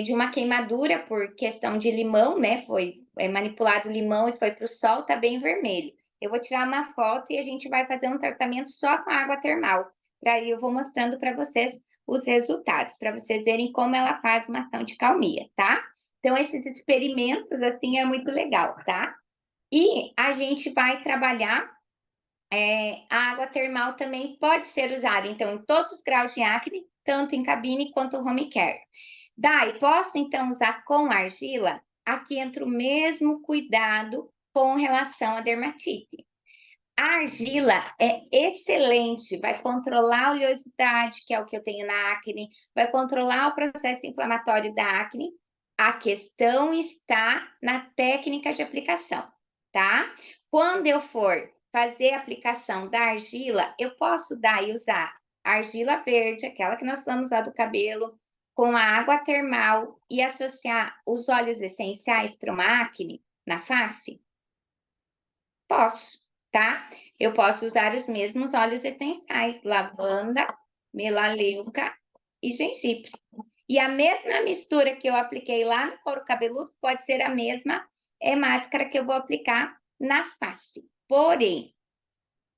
de uma queimadura por questão de limão, né? Foi manipulado limão e foi para o sol, tá bem vermelho. Eu vou tirar uma foto e a gente vai fazer um tratamento só com água termal. Aí eu vou mostrando para vocês os resultados, para vocês verem como ela faz uma ação de calmia, tá? Então, esses experimentos, assim, é muito legal, tá? E a gente vai trabalhar, a água termal também pode ser usada, então, em todos os graus de acne, tanto em cabine quanto home care. Dai, posso, então, usar com argila? Aqui entra o mesmo cuidado com relação à dermatite. A argila é excelente, vai controlar a oleosidade, que é o que eu tenho na acne, vai controlar o processo inflamatório da acne. A questão está na técnica de aplicação, tá? Quando eu for fazer a aplicação da argila, eu posso dar e usar a argila verde, aquela que nós usamos lá do cabelo, com a água termal e associar os óleos essenciais para uma acne na face? Posso, tá? Eu posso usar os mesmos óleos essenciais, lavanda, melaleuca e gengibre. E a mesma mistura que eu apliquei lá no couro cabeludo pode ser a mesma máscara que eu vou aplicar na face. Porém,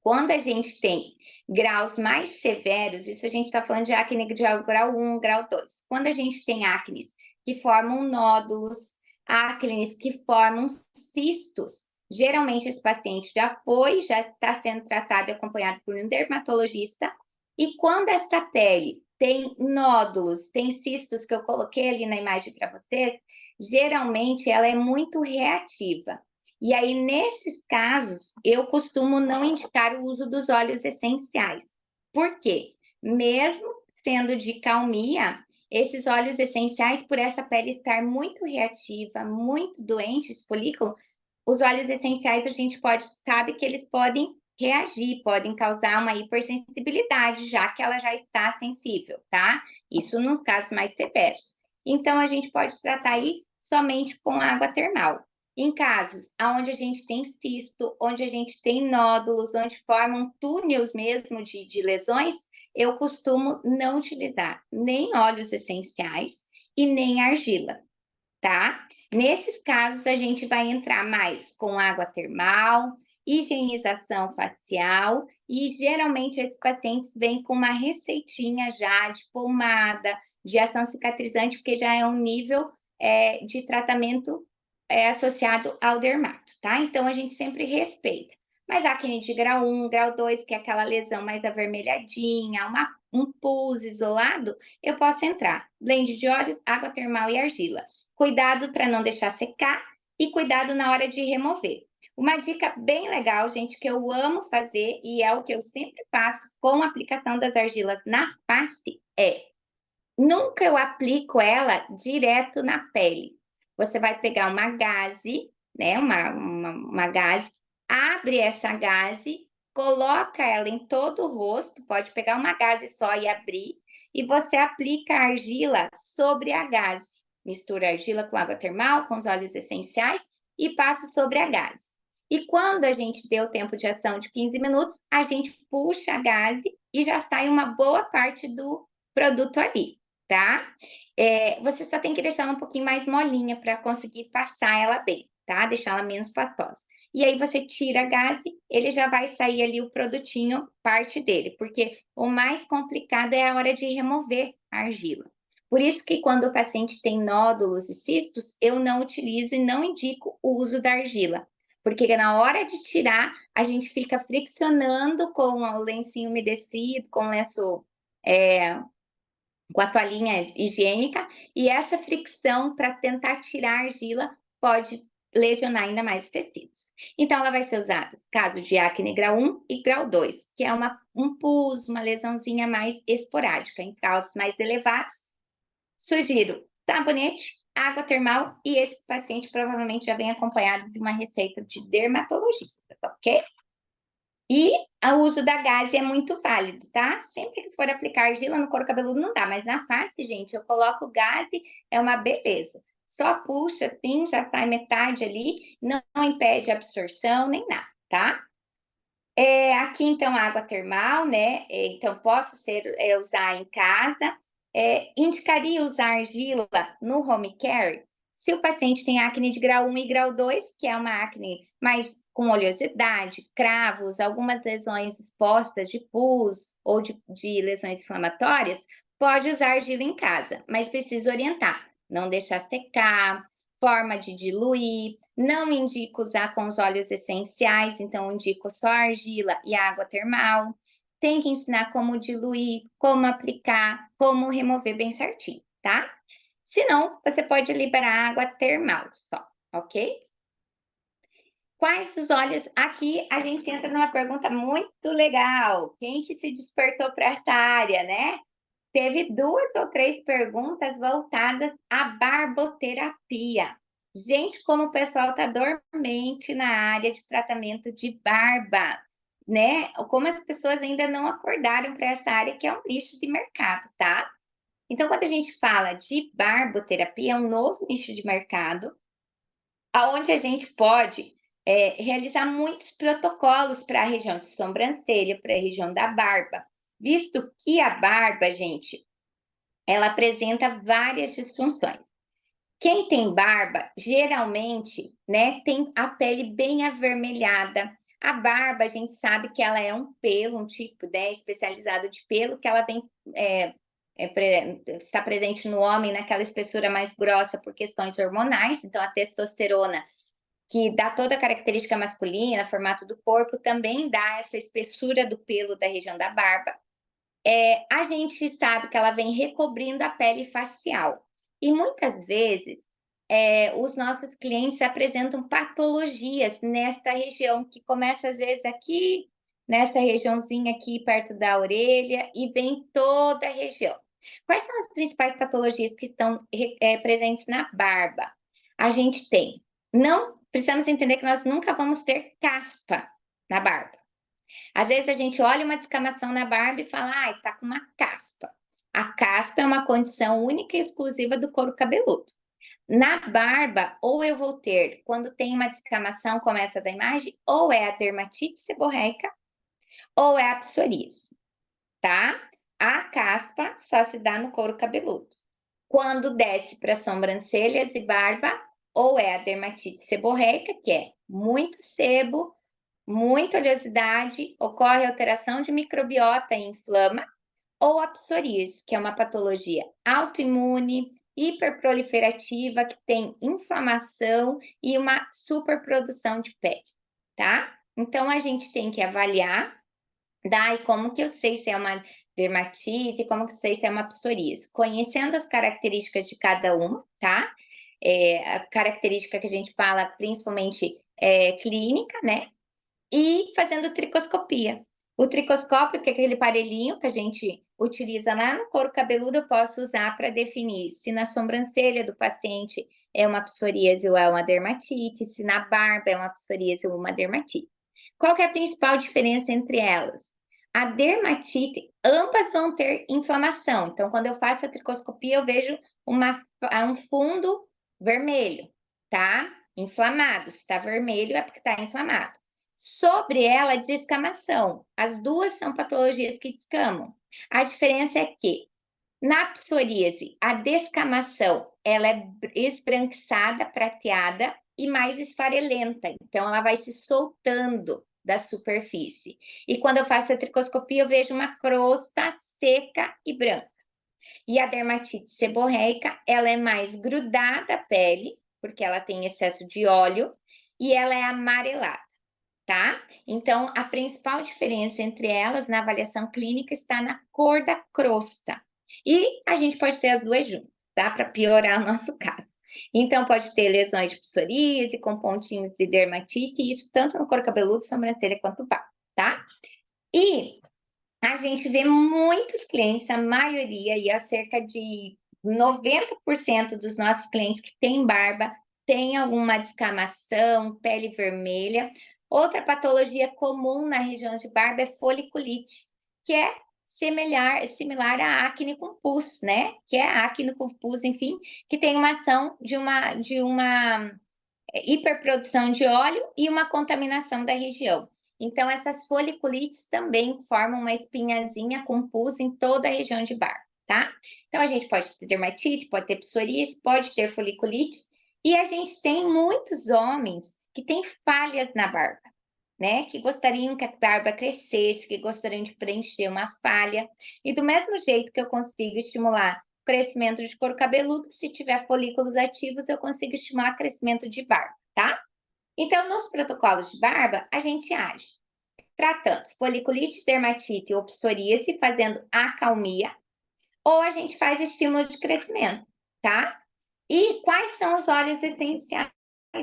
quando a gente tem graus mais severos, isso a gente está falando de acne de grau 1, grau 2. Quando a gente tem acnes que formam nódulos, acnes que formam cistos, geralmente esse paciente já está sendo tratado e acompanhado por um dermatologista, e quando essa pele tem nódulos, tem cistos que eu coloquei ali na imagem para vocês, geralmente ela é muito reativa. E aí, nesses casos, eu costumo não indicar o uso dos óleos essenciais. Por quê? Mesmo sendo de calmia, esses óleos essenciais, por essa pele estar muito reativa, muito doente, esse folículo, os óleos essenciais a gente sabe que eles podem reagir, podem causar uma hipersensibilidade, já que ela já está sensível, tá? Isso nos casos mais severos. Então, a gente pode tratar aí somente com água termal. Em casos onde a gente tem cisto, onde a gente tem nódulos, onde formam túneis mesmo de lesões, eu costumo não utilizar nem óleos essenciais e nem argila, tá? Nesses casos, a gente vai entrar mais com água termal, higienização facial, e geralmente esses pacientes vêm com uma receitinha já de pomada, de ação cicatrizante, porque já é um nível de tratamento associado ao dermato, tá? Então, a gente sempre respeita. Mas acne de grau 1, grau 2, que é aquela lesão mais avermelhadinha, um pus isolado, eu posso entrar. Blend de óleos, água termal e argila. Cuidado para não deixar secar e cuidado na hora de remover. Uma dica bem legal, gente, que eu amo fazer e é o que eu sempre faço com a aplicação das argilas na face nunca eu aplico ela direto na pele. Você vai pegar uma gaze, né, uma gaze, abre essa gaze, coloca ela em todo o rosto, pode pegar uma gaze só e abrir, e você aplica a argila sobre a gaze. Mistura a argila com água termal, com os óleos essenciais e passa sobre a gaze. E quando a gente deu o tempo de ação de 15 minutos, a gente puxa a gaze e já sai uma boa parte do produto ali, tá? Você só tem que deixar ela um pouquinho mais molinha para conseguir passar ela bem, tá? Deixar ela menos patosa. e aí você tira a gaze, ele já vai sair ali o produtinho, parte dele, porque o mais complicado é a hora de remover a argila. Por isso que quando o paciente tem nódulos e cistos, eu não utilizo e não indico o uso da argila, porque na hora de tirar, a gente fica friccionando com o lencinho umedecido, com o lenço, com a toalhinha higiênica, e essa fricção para tentar tirar a argila pode lesionar ainda mais os tecidos. Então ela vai ser usada caso de acne grau 1 e grau 2, que é um pus, uma lesãozinha mais esporádica. Em casos mais elevados, sugiro sabonete, água termal, e esse paciente provavelmente já vem acompanhado de uma receita de dermatologista, tá ok? E o uso da gaze é muito válido, tá? Sempre que for aplicar argila no couro cabeludo não dá, mas na face, gente, eu coloco gaze, é uma beleza. Só puxa, assim, já tá metade ali, não impede a absorção nem nada, tá? Aqui então água termal, né, então posso usar em casa. Indicaria usar argila no home care se o paciente tem acne de grau 1 e grau 2, que é uma acne mais com oleosidade, cravos, algumas lesões expostas de pus ou de lesões inflamatórias, pode usar argila em casa, mas precisa orientar, não deixar secar, forma de diluir. Não indico usar com os óleos essenciais, então indico só argila e água termal. Tem que ensinar como diluir, como aplicar, como remover bem certinho, tá? Se não, você pode liberar água termal só, ok? Quais os óleos? Aqui a gente entra numa pergunta muito legal. Quem que se despertou para essa área, né? Teve 2 ou 3 perguntas voltadas à barboterapia. Gente, como o pessoal está dormente na área de tratamento de barba, né? Como as pessoas ainda não acordaram para essa área, que é um nicho de mercado, tá? Então, quando a gente fala de barboterapia, é um novo nicho de mercado, aonde a gente pode realizar muitos protocolos para a região de sobrancelha, para a região da barba, visto que a barba, gente, ela apresenta várias disfunções. Quem tem barba, geralmente, né, tem a pele bem avermelhada. A barba, a gente sabe que ela é um pelo, um tipo, né, especializado de pelo, que ela vem, está presente no homem naquela espessura mais grossa por questões hormonais. Então, a testosterona, que dá toda a característica masculina, formato do corpo, também dá essa espessura do pelo da região da barba. A gente sabe que ela vem recobrindo a pele facial. E muitas vezes, os nossos clientes apresentam patologias nesta região, que começa às vezes aqui, nessa regiãozinha aqui perto da orelha, e vem toda a região. Quais são as principais patologias que estão presentes na barba? A gente tem, não precisamos entender que nós nunca vamos ter caspa na barba. Às vezes a gente olha uma descamação na barba e fala, ai, tá com uma caspa. A caspa é uma condição única e exclusiva do couro cabeludo. Na barba, ou eu vou ter, quando tem uma descamação, como essa da imagem, ou é a dermatite seborreica, ou é a psoríase, tá? A caspa só se dá no couro cabeludo. Quando desce para sobrancelhas e barba, ou é a dermatite seborreica, que é muito sebo, muita oleosidade, ocorre alteração de microbiota e inflama, ou a psoríase, que é uma patologia autoimune, hiperproliferativa, que tem inflamação e uma superprodução de pele, tá? Então a gente tem que avaliar, daí como que eu sei se é uma dermatite, como que eu sei se é uma psoríase? Conhecendo as características de cada uma, tá? A característica que a gente fala principalmente clínica, né? E fazendo tricoscopia. O tricoscópio, que é aquele aparelhinho que a gente utiliza lá no couro cabeludo, eu posso usar para definir se na sobrancelha do paciente é uma psoríase ou é uma dermatite, se na barba é uma psoríase ou uma dermatite. Qual que é a principal diferença entre elas? A dermatite, ambas vão ter inflamação. Então, quando eu faço a tricoscopia, eu vejo um fundo vermelho, tá? Inflamado. Se está vermelho, é porque está inflamado. Sobre ela, descamação. As duas são patologias que descamam. A diferença é que, na psoríase, a descamação ela é esbranquiçada, prateada, e mais esfarelenta, então ela vai se soltando da superfície. E quando eu faço a tricoscopia, eu vejo uma crosta seca e branca. E a dermatite seborreica, ela é mais grudada à pele, porque ela tem excesso de óleo, e ela é amarelada, tá? Então, a principal diferença entre elas na avaliação clínica está na cor da crosta. E a gente pode ter as duas juntas, tá? Para piorar o nosso caso. Então, pode ter lesões de psoríase com pontinhos de dermatite, e isso tanto no couro cabeludo, sobrancelha quanto barba, tá? E a gente vê muitos clientes, a maioria, e a cerca de 90% dos nossos clientes que têm barba, tem alguma descamação, pele vermelha. Outra patologia comum na região de barba é foliculite, que é similar à acne com pus, né? Que é acne com pus, enfim, que tem uma ação de uma hiperprodução de óleo e uma contaminação da região. Então, essas foliculites também formam uma espinhazinha com pus em toda a região de barba, tá? Então, a gente pode ter dermatite, pode ter psoríase, pode ter foliculite, e a gente tem muitos homens que têm falhas na barba, né? Que gostariam que a barba crescesse, que gostariam de preencher uma falha. E do mesmo jeito que eu consigo estimular o crescimento de couro cabeludo, se tiver folículos ativos, eu consigo estimular crescimento de barba, tá? Então, nos protocolos de barba, a gente age tratando foliculite, dermatite ou psoríase, fazendo acalmia, ou a gente faz estímulo de crescimento, tá? E quais são os óleos essenciais,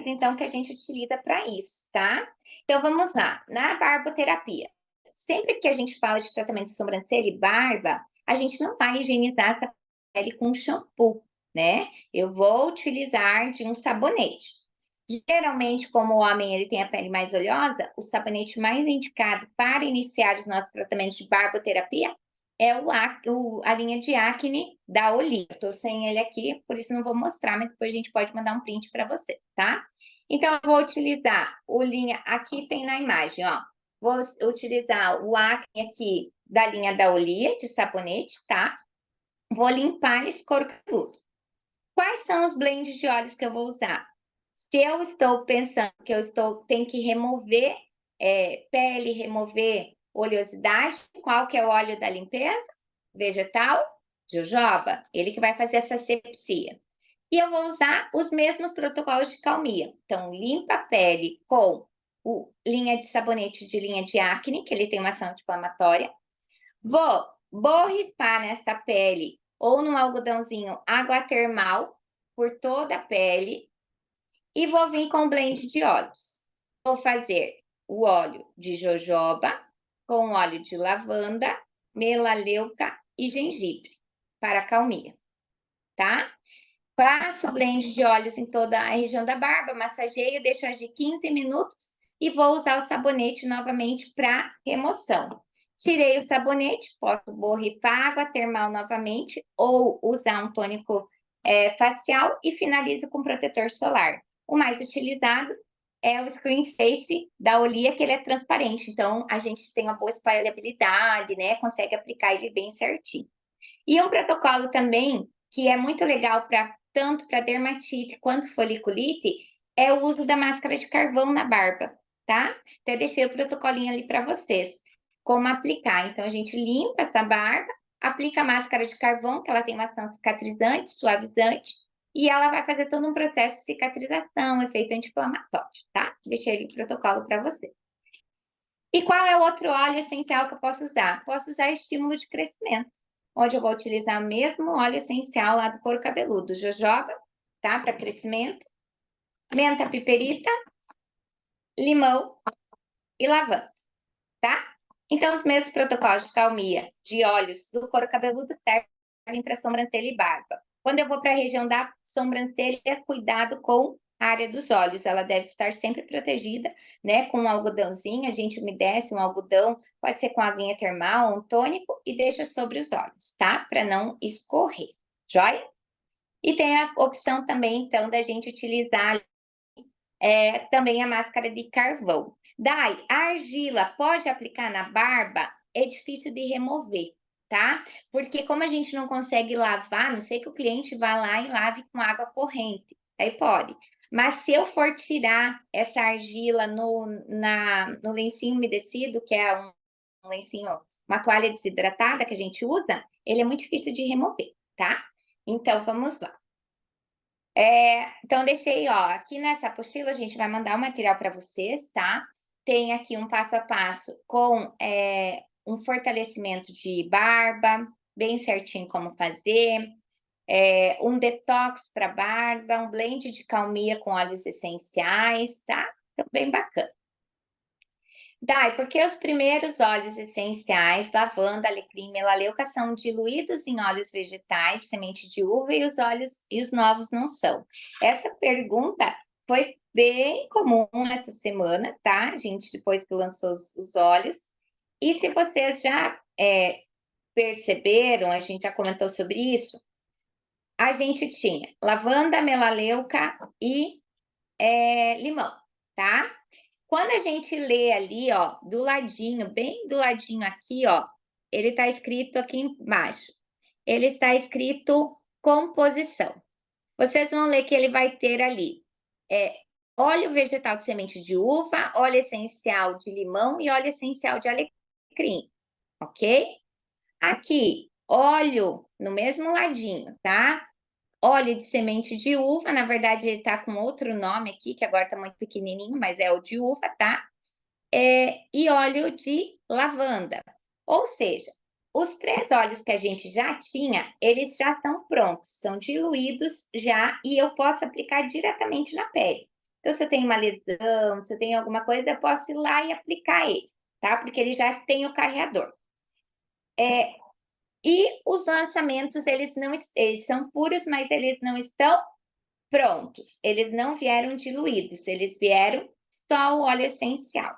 então, que a gente utiliza para isso, tá? Então, vamos lá. Na barboterapia, sempre que a gente fala de tratamento de sobrancelha e barba, a gente não vai higienizar essa pele com shampoo, né? Eu vou utilizar de um sabonete. Geralmente, como o homem ele tem a pele mais oleosa, o sabonete mais indicado para iniciar os nossos tratamentos de barboterapia é a linha de acne da Olí. Estou sem ele aqui, por isso não vou mostrar, mas depois a gente pode mandar um print para você, tá? Então, eu vou utilizar o linha, aqui tem na imagem, ó. Vou utilizar o acne aqui da linha da Olia, de sabonete, tá? Vou limpar esse couro cabeludo. Quais são os blends de óleos que eu vou usar? Se eu estou pensando que tenho que remover pele, remover oleosidade, qual que é o óleo da limpeza? Vegetal, jojoba, ele que vai fazer essa asepsia. E eu vou usar os mesmos protocolos de calmia. Então, limpa a pele com linha de sabonete de linha de acne, que ele tem uma ação anti-inflamatória. Vou borrifar nessa pele ou num algodãozinho água termal por toda a pele e vou vir com um blend de óleos. Vou fazer o óleo de jojoba com óleo de lavanda, melaleuca e gengibre para calmia, tá? Passo o blend de óleos em toda a região da barba, massageio, deixo agir 15 minutos e vou usar o sabonete novamente para remoção. Tirei o sabonete, posso borrifar água termal novamente ou usar um tônico facial e finalizo com protetor solar. O mais utilizado é o Screen Face da Olia, que ele é transparente, então a gente tem uma boa espalhabilidade, né? Consegue aplicar ele bem certinho. E um protocolo também que é muito legal para tanto para dermatite quanto foliculite é o uso da máscara de carvão na barba, tá? Até deixei o protocolinho ali para vocês. Como aplicar? Então a gente limpa essa barba, aplica a máscara de carvão, que ela tem uma ação cicatrizante, suavizante, e ela vai fazer todo um processo de cicatrização, efeito anti-inflamatório, tá? Deixei ali o protocolo para você. E qual é o outro óleo essencial que eu posso usar? Posso usar estímulo de crescimento, onde eu vou utilizar o mesmo óleo essencial lá do couro cabeludo, jojoba, tá? Para crescimento, menta piperita, limão e lavanda, tá? Então, os mesmos protocolos de calmia de óleos do couro cabeludo servem para sobrancelha e barba. Quando eu vou para a região da sobrancelha, cuidado com a área dos olhos, ela deve estar sempre protegida, né? Com um algodãozinho, a gente umedece um algodão, pode ser com aguinha termal, um tônico, e deixa sobre os olhos, tá? Para não escorrer, joia? E tem a opção também, então, da gente utilizar também a máscara de carvão. Daí, a argila pode aplicar na barba? É difícil de remover, tá? Porque como a gente não consegue lavar, não sei que o cliente vá lá e lave com água corrente, aí pode. Mas se eu for tirar essa argila no lencinho umedecido, que é um lencinho, uma toalha desidratada que a gente usa, ele é muito difícil de remover, tá? Então, vamos lá. Então deixei, ó, aqui nessa apostila a gente vai mandar o material para vocês, tá? Tem aqui um passo a passo com, um fortalecimento de barba, bem certinho como fazer, um detox para barba, um blend de calmia com óleos essenciais, tá? Então bem bacana. Dai, porque os primeiros óleos essenciais, lavanda, alecrim, melaleuca, são diluídos em óleos vegetais, semente de uva, e os novos não são? Essa pergunta foi bem comum essa semana, tá, gente? Depois que lançou os óleos. E se vocês já perceberam, a gente já comentou sobre isso, a gente tinha lavanda, melaleuca e limão, tá? Quando a gente lê ali, ó, do ladinho, bem do ladinho aqui, ó, ele está escrito aqui embaixo. Ele está escrito composição. Vocês vão ler que ele vai ter ali óleo vegetal de semente de uva, óleo essencial de limão e óleo essencial de alecrim, ok? Aqui, óleo no mesmo ladinho, tá? Óleo de semente de uva, na verdade ele tá com outro nome aqui, que agora tá muito pequenininho, mas é o de uva, tá? E óleo de lavanda. Ou seja, os 3 óleos que a gente já tinha, eles já estão prontos, são diluídos já e eu posso aplicar diretamente na pele. Então, se eu tenho uma lesão, se eu tenho alguma coisa, eu posso ir lá e aplicar ele, tá? Porque ele já tem o carreador. E os lançamentos, eles são puros, mas eles não estão prontos. Eles não vieram diluídos, eles vieram só o óleo essencial.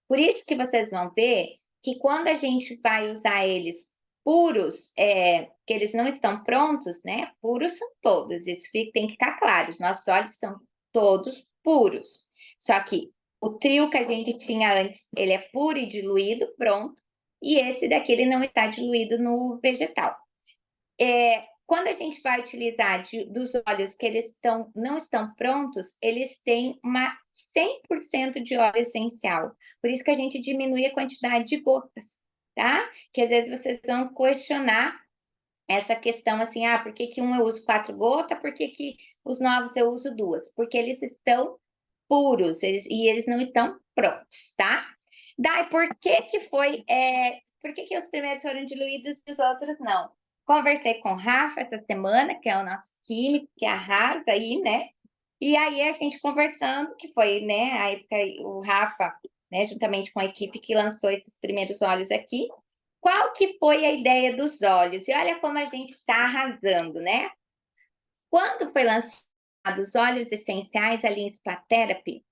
Por isso que vocês vão ver que quando a gente vai usar eles puros, que eles não estão prontos, né? Puros são todos, isso tem que ficar claro. Os nossos óleos são todos puros. Só que o trio que a gente tinha antes, ele é puro e diluído, pronto. E esse daqui, ele não está diluído no vegetal. Quando a gente vai utilizar dos óleos que não estão prontos, eles têm uma 100% de óleo essencial. Por isso que a gente diminui a quantidade de gotas, tá? Que às vezes vocês vão questionar essa questão assim, por que que um eu uso 4 gotas, por que que os novos eu uso 2? Porque eles estão puros, eles não estão prontos, tá? Daí, por que que os primeiros foram diluídos e os outros não? Conversei com o Rafa essa semana, que é o nosso químico, que arrasa aí, né? E aí a gente conversando, que foi, né, a época, o Rafa, né, juntamente com a equipe que lançou esses primeiros óleos aqui. Qual que foi a ideia dos óleos? E olha como a gente está arrasando, né? Quando foi lançado os óleos essenciais, a linha Spa Therapy,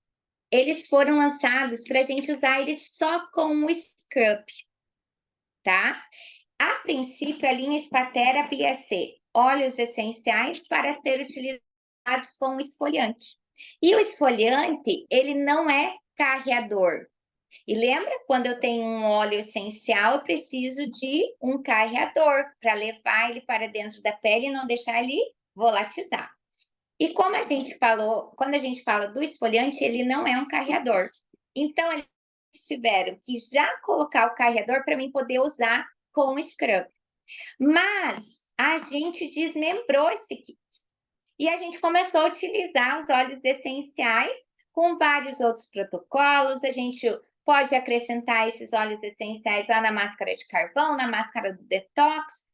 eles foram lançados para a gente usar eles só com o scrub, tá? A princípio, a linha Spa Therapy ia ser óleos essenciais para ser utilizados com esfoliante. E o esfoliante, ele não é carreador. E lembra, quando eu tenho um óleo essencial, eu preciso de um carreador para levar ele para dentro da pele e não deixar ele volatizar. E como a gente falou, quando a gente fala do esfoliante, ele não é um carreador. Então, eles tiveram que já colocar o carreador para mim poder usar com o scrub. Mas a gente desmembrou esse kit. E a gente começou a utilizar os óleos essenciais com vários outros protocolos. A gente pode acrescentar esses óleos essenciais lá na máscara de carvão, na máscara do detox,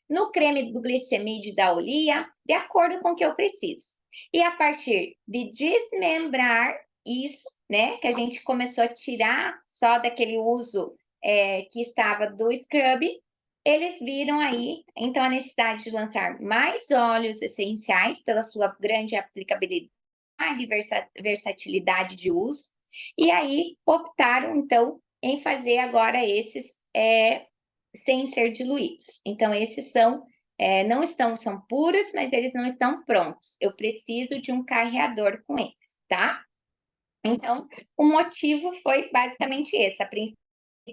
no creme do glicemide da Olia, de acordo com o que eu preciso. E a partir de desmembrar isso, né, que a gente começou a tirar só daquele uso que estava do scrub, eles viram aí, então, a necessidade de lançar mais óleos essenciais pela sua grande aplicabilidade e versatilidade de uso, e aí optaram, então, em fazer agora esses sem ser diluídos. Então, esses são puros, mas eles não estão prontos. Eu preciso de um carreador com eles, tá? Então, o motivo foi basicamente esse. A princípio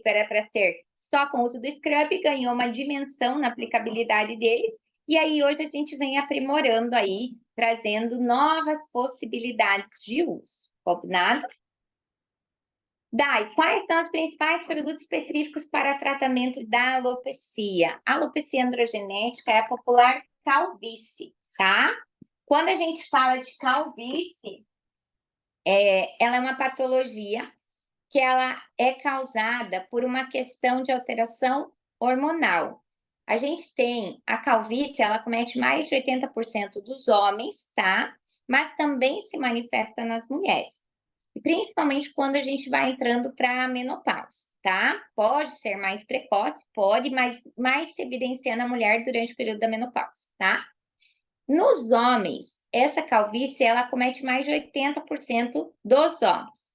era para ser só com o uso do scrub, ganhou uma dimensão na aplicabilidade deles, e aí hoje a gente vem aprimorando aí trazendo novas possibilidades de uso. Combinado? Dai, quais são os principais produtos específicos para tratamento da alopecia? A alopecia androgenética é a popular calvície, tá? Quando a gente fala de calvície, ela é uma patologia que ela é causada por uma questão de alteração hormonal. A gente tem a calvície, ela comete mais de 80% dos homens, tá? Mas também se manifesta nas mulheres. Principalmente quando a gente vai entrando para a menopausa, tá? Pode ser mais precoce, pode, mas mais se evidencia na mulher durante o período da menopausa, tá? Nos homens, essa calvície, ela comete mais de 80% dos homens.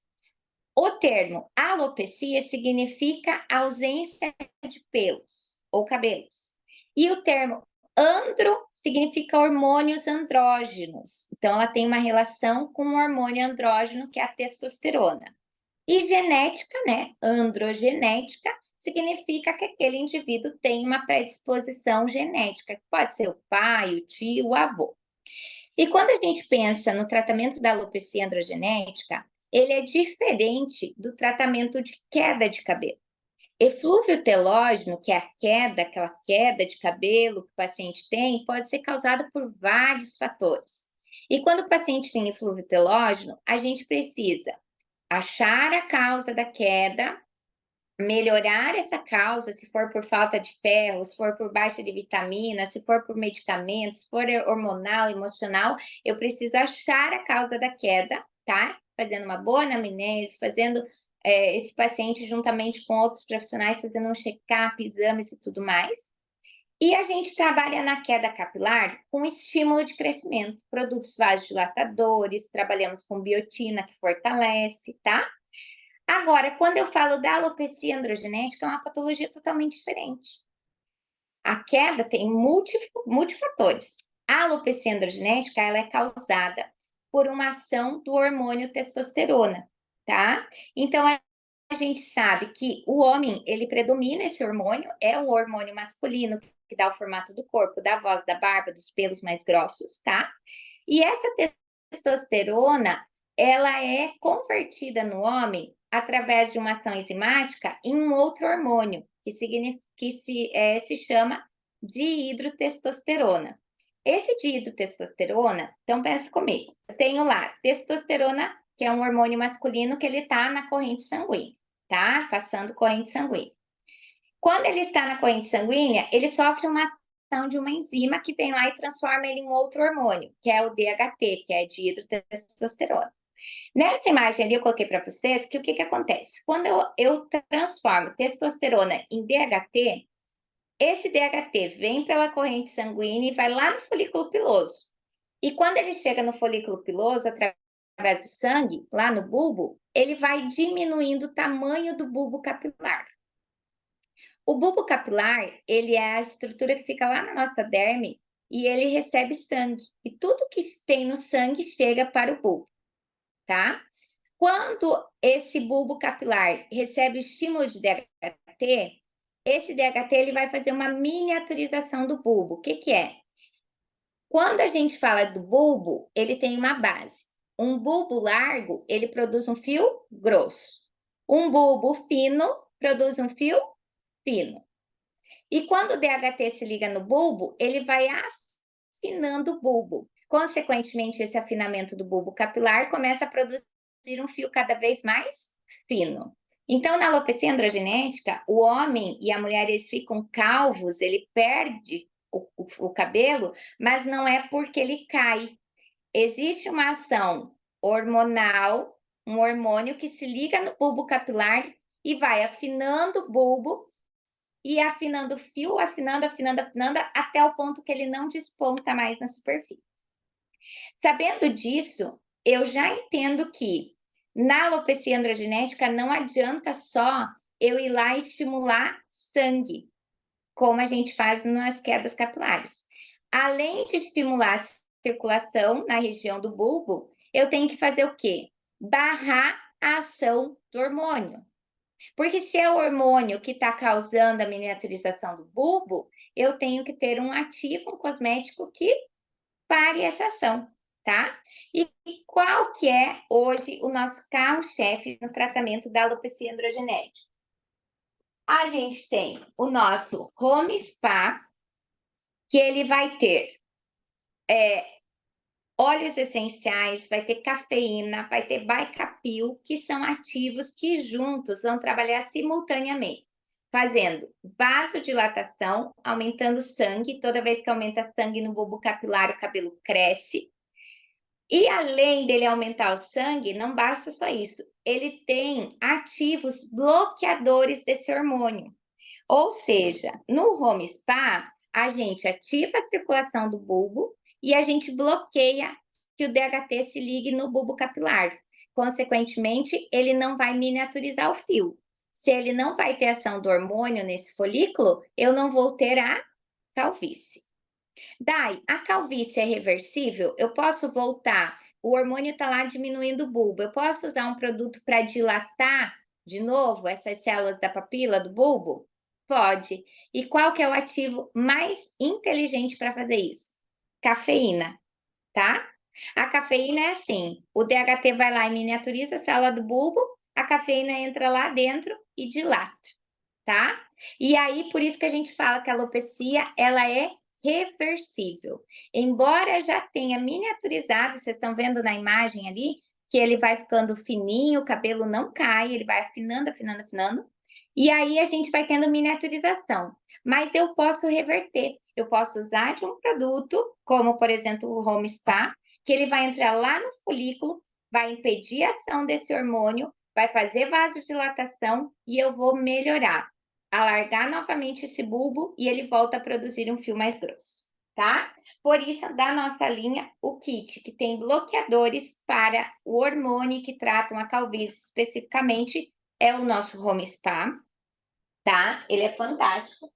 O termo alopecia significa ausência de pelos ou cabelos. E o termo andro significa hormônios andrógenos. Então, ela tem uma relação com o hormônio andrógeno, que é a testosterona. E genética, né? Androgenética, significa que aquele indivíduo tem uma predisposição genética, que pode ser o pai, o tio, o avô. E quando a gente pensa no tratamento da alopecia androgenética, ele é diferente do tratamento de queda de cabelo. Eflúvio telógeno, que é a queda, aquela queda de cabelo que o paciente tem, pode ser causado por vários fatores. E quando o paciente tem eflúvio telógeno, a gente precisa achar a causa da queda, melhorar essa causa, se for por falta de ferro, se for por baixa de vitamina, se for por medicamentos, se for hormonal, emocional, eu preciso achar a causa da queda, tá? Fazendo uma boa anamnese, fazendo esse paciente juntamente com outros profissionais, fazendo um check-up, exames e tudo mais. E a gente trabalha na queda capilar com estímulo de crescimento, produtos vasodilatadores, trabalhamos com biotina, que fortalece, tá? Agora, quando eu falo da alopecia androgenética, é uma patologia totalmente diferente. A queda tem multifatores. A alopecia androgenética, ela é causada por uma ação do hormônio testosterona, tá? Então, a gente sabe que o homem, ele predomina esse hormônio, é o hormônio masculino que dá o formato do corpo, da voz, da barba, dos pelos mais grossos, tá? E essa testosterona, ela é convertida no homem através de uma ação enzimática em um outro hormônio, que se chama dihidrotestosterona. Esse dihidrotestosterona, então pensa comigo, eu tenho lá testosterona, que é um hormônio masculino que ele está na corrente sanguínea, tá? Passando corrente sanguínea. Quando ele está na corrente sanguínea, ele sofre uma ação de uma enzima que vem lá e transforma ele em outro hormônio, que é o DHT, que é dihidrotestosterona. Nessa imagem ali eu coloquei para vocês que o que acontece? Quando eu transformo testosterona em DHT, esse DHT vem pela corrente sanguínea e vai lá no folículo piloso. E quando ele chega no folículo piloso, através do sangue, lá no bulbo, ele vai diminuindo o tamanho do bulbo capilar. O bulbo capilar, ele é a estrutura que fica lá na nossa derme e ele recebe sangue. E tudo que tem no sangue chega para o bulbo, tá? Quando esse bulbo capilar recebe o estímulo de DHT, esse DHT ele vai fazer uma miniaturização do bulbo. O que que é? Quando a gente fala do bulbo, ele tem uma base. Um bulbo largo, ele produz um fio grosso. Um bulbo fino produz um fio fino. E quando o DHT se liga no bulbo, ele vai afinando o bulbo. Consequentemente, esse afinamento do bulbo capilar começa a produzir um fio cada vez mais fino. Então, na alopecia androgenética, o homem e a mulher eles ficam calvos, ele perde o cabelo, mas não é porque ele cai. Existe uma ação hormonal, um hormônio que se liga no bulbo capilar e vai afinando o bulbo e afinando o fio, afinando, até o ponto que ele não desponta mais na superfície. Sabendo disso, eu já entendo que na alopecia androgenética não adianta só eu ir lá estimular sangue, como a gente faz nas quedas capilares. Além de estimular a circulação na região do bulbo, eu tenho que fazer o quê? Barrar a ação do hormônio. Porque se é o hormônio que está causando a miniaturização do bulbo, eu tenho que ter um ativo, um cosmético que pare essa ação, tá? E qual que é hoje o nosso carro-chefe no tratamento da alopecia androgenética? A gente tem o nosso Home Spa, que ele vai ter óleos essenciais, vai ter cafeína, vai ter Baicapil, que são ativos que juntos vão trabalhar simultaneamente, fazendo vasodilatação, aumentando o sangue. Toda vez que aumenta sangue no bulbo capilar, o cabelo cresce. E além dele aumentar o sangue, não basta só isso, ele tem ativos bloqueadores desse hormônio. Ou seja, no Home Spa, a gente ativa a circulação do bulbo e a gente bloqueia que o DHT se ligue no bulbo capilar. Consequentemente, ele não vai miniaturizar o fio. Se ele não vai ter ação do hormônio nesse folículo, eu não vou ter a calvície. Dai, a calvície é reversível? Eu posso voltar? O hormônio está lá diminuindo o bulbo. Eu posso usar um produto para dilatar de novo essas células da papila do bulbo? Pode. E qual que é o ativo mais inteligente para fazer isso? Cafeína, tá? A cafeína é assim, o DHT vai lá e miniaturiza a célula do bulbo, a cafeína entra lá dentro e dilata, tá? E aí, por isso que a gente fala que a alopecia, ela é reversível. Embora já tenha miniaturizado, vocês estão vendo na imagem ali, que ele vai ficando fininho, o cabelo não cai, ele vai afinando, afinando, afinando. E aí a gente vai tendo miniaturização. Mas eu posso reverter. Eu posso usar de um produto, como por exemplo o Home Spa, que ele vai entrar lá no folículo, vai impedir a ação desse hormônio, vai fazer vasodilatação e eu vou melhorar, alargar novamente esse bulbo e ele volta a produzir um fio mais grosso, tá? Por isso, da nossa linha, o kit, que tem bloqueadores para o hormônio que tratam a calvície especificamente, é o nosso Home Spa, tá? Ele é fantástico.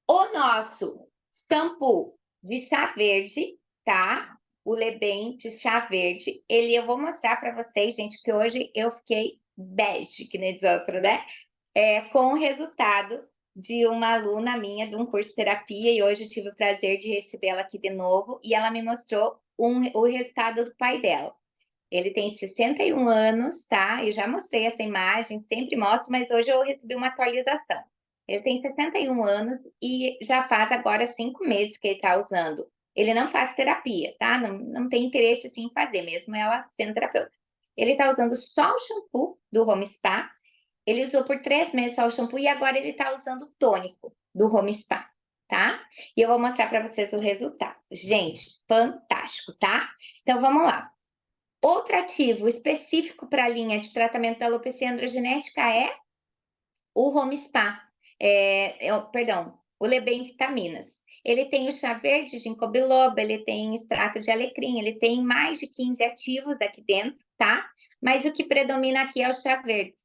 O nosso shampoo de chá verde, tá? O Lebem de chá verde. Ele eu vou mostrar para vocês, gente, que hoje eu fiquei bege, que nem diz outro, né? Com o resultado de uma aluna minha de um curso de terapia, e hoje eu tive o prazer de recebê-la aqui de novo, e ela me mostrou o resultado do pai dela. Ele tem 61 anos, tá? Eu já mostrei essa imagem, sempre mostro, mas hoje eu recebi uma atualização. Ele tem 61 anos e já faz agora 5 meses que ele está usando. Ele não faz terapia, tá? Não tem interesse assim, em fazer, mesmo ela sendo terapeuta. Ele está usando só o shampoo do Home Spa. Ele usou por 3 meses só o shampoo e agora ele está usando o tônico do Home Spa, tá? E eu vou mostrar para vocês o resultado. Gente, fantástico, tá? Então vamos lá. Outro ativo específico para a linha de tratamento da alopecia androgenética é o Home Spa, perdão, o Lebem Vitaminas. Ele tem o chá verde, ginkgo biloba, ele tem extrato de alecrim, ele tem mais de 15 ativos aqui dentro, tá? Mas o que predomina aqui é o chá verde.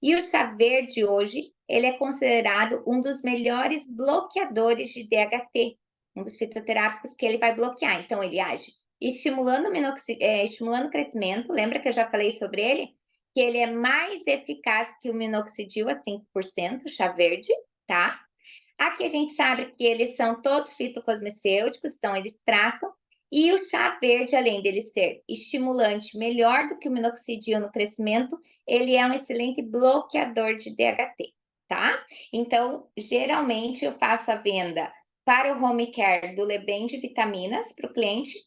E o chá verde hoje, ele é considerado um dos melhores bloqueadores de DHT, um dos fitoterápicos que ele vai bloquear. Então, ele age estimulando estimulando o crescimento, lembra que eu já falei sobre ele? Que ele é mais eficaz que o minoxidil a 5%, chá verde, tá? Aqui a gente sabe que eles são todos fitocosmecêuticos, então eles tratam. E o chá verde, além dele ser estimulante melhor do que o minoxidil no crescimento, ele é um excelente bloqueador de DHT, tá? Então, geralmente eu faço a venda para o home care do Lebem de vitaminas para o cliente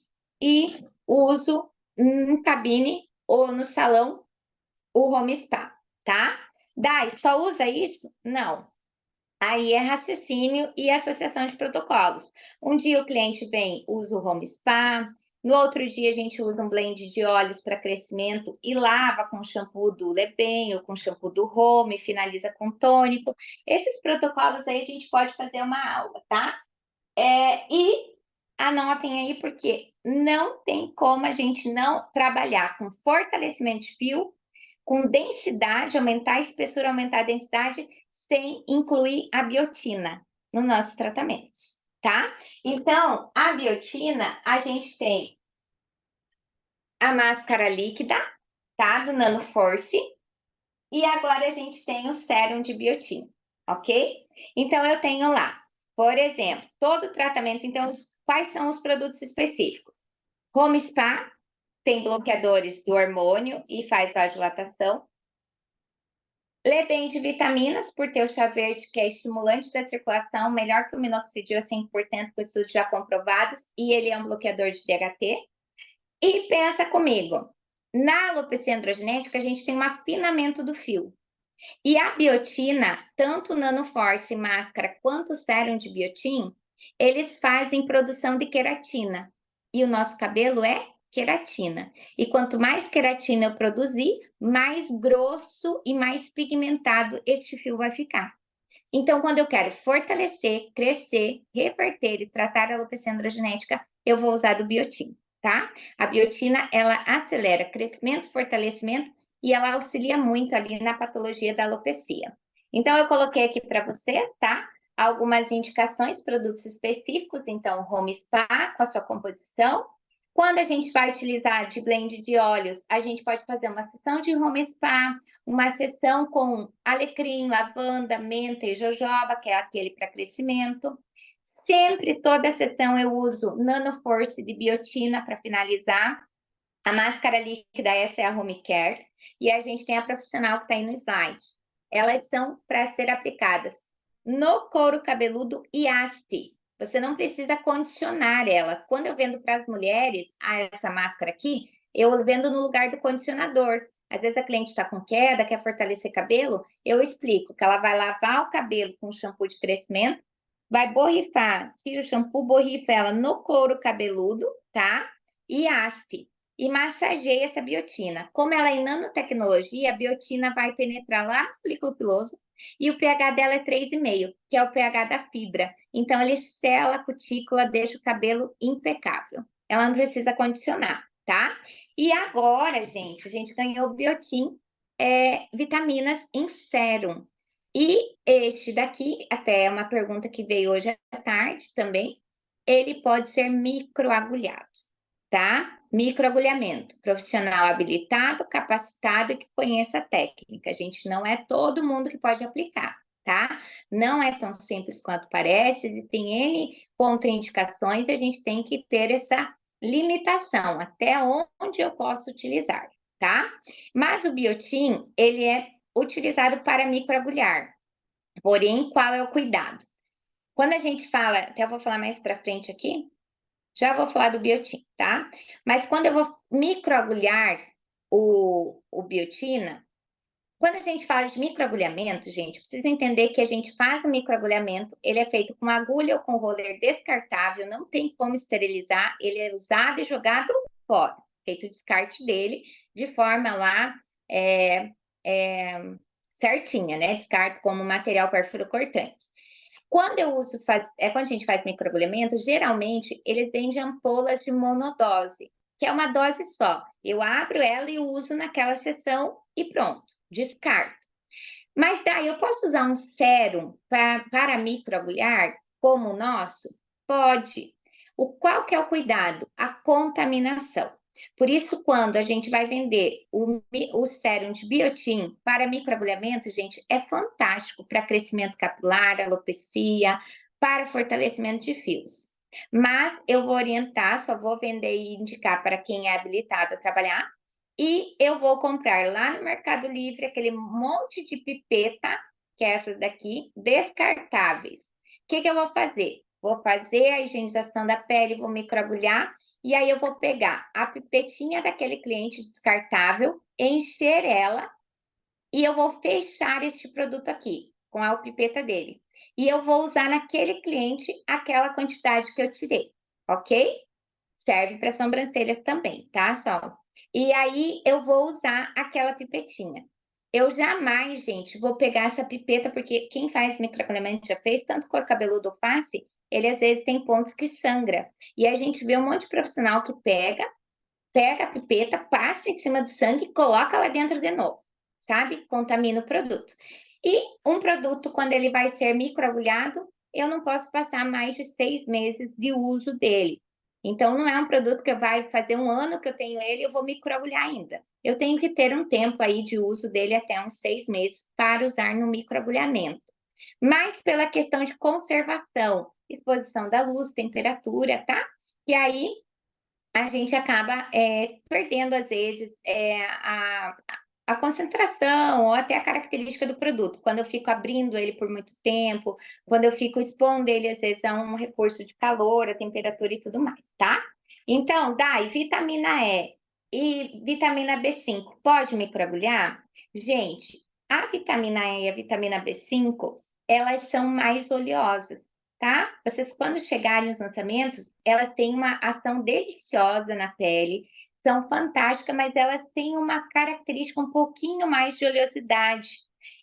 e uso em cabine ou no salão o Home Spa, tá? Dai, só usa isso? Não. Aí é raciocínio e associação de protocolos. Um dia o cliente vem, usa o Home Spa, no outro dia a gente usa um blend de óleos para crescimento e lava com shampoo do Lebem ou com shampoo do Home, finaliza com tônico. Esses protocolos aí a gente pode fazer uma aula, tá? E anotem aí, porque não tem como a gente não trabalhar com fortalecimento de fio, com densidade, aumentar a espessura, aumentar a densidade, sem incluir a biotina nos nossos tratamentos, tá? Então, a biotina, a gente tem a máscara líquida, tá? Do Nanoforce. E agora a gente tem o sérum de biotina, ok? Então, eu tenho lá, por exemplo, todo o tratamento. Então, quais são os produtos específicos? Home Spa tem bloqueadores do hormônio e faz vasodilatação. Lebem de vitaminas, por ter o chá verde, que é estimulante da circulação, melhor que o minoxidil a 5%, com estudos já comprovados, e ele é um bloqueador de DHT. E pensa comigo, na alopecia androgenética, a gente tem um afinamento do fio. E a biotina, tanto o Nanoforce máscara quanto o sérum de biotin, eles fazem produção de queratina. E o nosso cabelo é queratina. E quanto mais queratina eu produzir, mais grosso e mais pigmentado este fio vai ficar. Então, quando eu quero fortalecer, crescer, reverter e tratar a alopecia androgenética, eu vou usar do biotin, tá? A biotina, ela acelera crescimento, fortalecimento e ela auxilia muito ali na patologia da alopecia. Então, eu coloquei aqui para você, tá? Algumas indicações, produtos específicos, então, Home Spa com a sua composição. Quando a gente vai utilizar de blend de óleos, a gente pode fazer uma sessão de Home Spa, uma sessão com alecrim, lavanda, menta e jojoba, que é aquele para crescimento. Sempre, toda sessão, eu uso Nanoforce de biotina para finalizar. A máscara líquida, essa é a Home Care. E a gente tem a profissional que está aí no slide. Elas são para ser aplicadas no couro cabeludo e haste. Você não precisa condicionar ela. Quando eu vendo para as mulheres, essa máscara aqui, eu vendo no lugar do condicionador. Às vezes a cliente está com queda, quer fortalecer cabelo, eu explico que ela vai lavar o cabelo com shampoo de crescimento, vai borrifar, tira o shampoo, borrifa ela no couro cabeludo, tá? E haste. E massageia essa biotina. Como ela é em nanotecnologia, a biotina vai penetrar lá no folículo piloso e o pH dela é 3,5, que é o pH da fibra. Então, ele sela a cutícula, deixa o cabelo impecável. Ela não precisa condicionar, tá? E agora, gente, a gente ganhou biotin, vitaminas em sérum. E este daqui, até é uma pergunta que veio hoje à tarde também, ele pode ser microagulhado, tá? Microagulhamento, profissional habilitado, capacitado e que conheça a técnica. Gente, não é todo mundo que pode aplicar, tá? Não é tão simples quanto parece, existem N contraindicações e a gente tem que ter essa limitação, até onde eu posso utilizar, tá? Mas o biotin, ele é utilizado para microagulhar. Porém, qual é o cuidado? Quando a gente fala, até eu vou falar mais para frente aqui, já vou falar do biotin, tá? Mas quando eu vou microagulhar o biotina, quando a gente fala de microagulhamento, gente, precisa entender que a gente faz o microagulhamento, ele é feito com agulha ou com roller descartável, não tem como esterilizar, ele é usado e jogado fora, feito o descarte dele de forma lá certinha, né? Descarto como material perfuro-cortante. Quando eu uso, quando a gente faz microagulhamento, geralmente eles vendem ampolas de monodose, que é uma dose só. Eu abro ela e uso naquela sessão e pronto, descarto. Mas daí eu posso usar um sérum para microagulhar, como o nosso? Pode. Qual que é o cuidado? A contaminação. Por isso, quando a gente vai vender o sérum de biotin para microagulhamento, gente, é fantástico para crescimento capilar, alopecia, para fortalecimento de fios. Mas eu vou orientar, só vou vender e indicar para quem é habilitado a trabalhar. E eu vou comprar lá no Mercado Livre aquele monte de pipeta, que é essas daqui, descartáveis. O que eu vou fazer? Vou fazer a higienização da pele, vou microagulhar, e aí eu vou pegar a pipetinha daquele cliente descartável, encher ela, e eu vou fechar este produto aqui, com a pipeta dele. E eu vou usar naquele cliente aquela quantidade que eu tirei, ok? Serve para sobrancelha também, tá, Sol? E aí eu vou usar aquela pipetinha. Eu jamais, gente, vou pegar essa pipeta, porque quem faz microagulhamento já fez, tanto couro cabeludo ou face, ele às vezes tem pontos que sangra. E a gente vê um monte de profissional que pega a pipeta, passa em cima do sangue e coloca lá dentro de novo, sabe? Contamina o produto. E um produto, quando ele vai ser microagulhado, eu não posso passar mais de 6 meses de uso dele. Então, não é um produto que vai fazer 1 ano que eu tenho ele, eu vou microagulhar ainda. Eu tenho que ter um tempo aí de uso dele até uns 6 meses para usar no microagulhamento. Mas pela questão de conservação, exposição da luz, temperatura, tá? E aí a gente acaba, perdendo às vezes, a concentração ou até a característica do produto, quando eu fico abrindo ele por muito tempo, quando eu fico expondo ele às vezes a um recurso de calor, a temperatura e tudo mais, tá? Então, Dai, vitamina E e vitamina B5 pode microagulhar? Gente, a vitamina E e a vitamina B5, elas são mais oleosas, tá? Vocês quando chegarem os lançamentos, elas têm uma ação deliciosa na pele, são fantásticas, mas elas têm uma característica um pouquinho mais de oleosidade.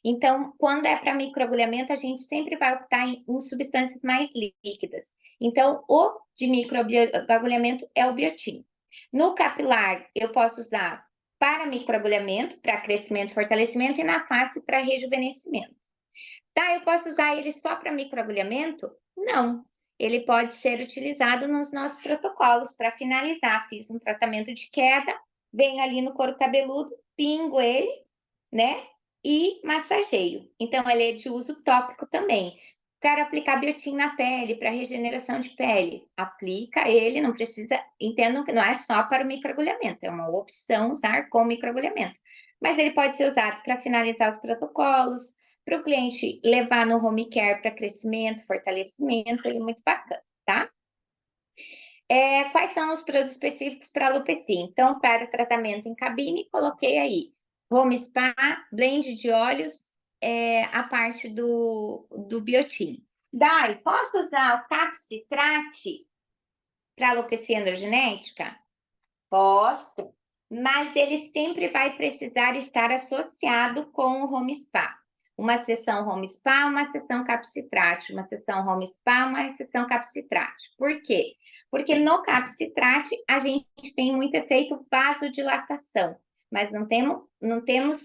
Então, quando é para microagulhamento, a gente sempre vai optar em substâncias mais líquidas. Então, o de microagulhamento é o biotin. No capilar, eu posso usar para microagulhamento, para crescimento e fortalecimento, e na face para rejuvenescimento. Tá, eu posso usar ele só para microagulhamento? Não. Ele pode ser utilizado nos nossos protocolos para finalizar. Fiz um tratamento de queda, venho ali no couro cabeludo, pingo ele, né? E massageio. Então, ele é de uso tópico também. Quero aplicar biotin na pele para regeneração de pele. Aplica ele, não precisa. Entendam que não é só para o microagulhamento, é uma opção usar com microagulhamento. Mas ele pode ser usado para finalizar os protocolos, para o cliente levar no home care para crescimento, fortalecimento, ele é muito bacana, tá? Quais são os produtos específicos para alopecia? Então, para tratamento em cabine, coloquei aí home spa, blend de óleos, a parte do biotin. Dai, posso usar o capsitrate para alopecia androgenética? Posso, mas ele sempre vai precisar estar associado com o home spa. Uma sessão home spa, uma sessão capsitrate, uma sessão home spa, uma sessão capsitrate. Por quê? Porque no capsitrate a gente tem muito efeito vasodilatação, mas não temos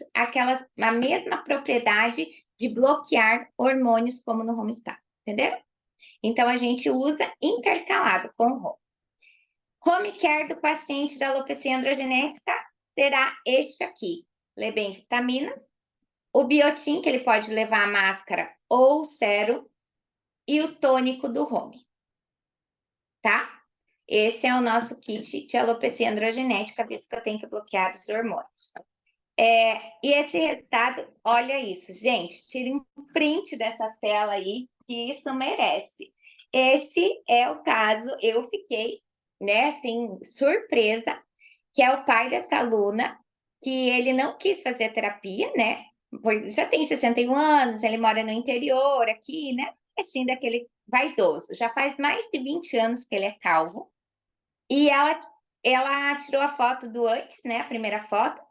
a mesma propriedade de bloquear hormônios como no home spa, entendeu? Então a gente usa intercalado com o home. Home care do paciente da alopecia androgenética será este aqui: Lebem vitaminas, o biotin, que ele pode levar a máscara ou sérum, e o tônico do home, tá? Esse é o nosso kit de alopecia androgenética, visto que eu tenho que bloquear os hormônios. E esse resultado, olha isso, gente, tirem um print dessa tela aí, que isso merece. Este é o caso, eu fiquei, né, assim, surpresa, que é o pai dessa aluna, que ele não quis fazer terapia, né, já tem 61 anos, ele mora no interior aqui, né, assim, daquele vaidoso, já faz mais de 20 anos que ele é calvo, e ela tirou a foto do antes, né, a primeira foto,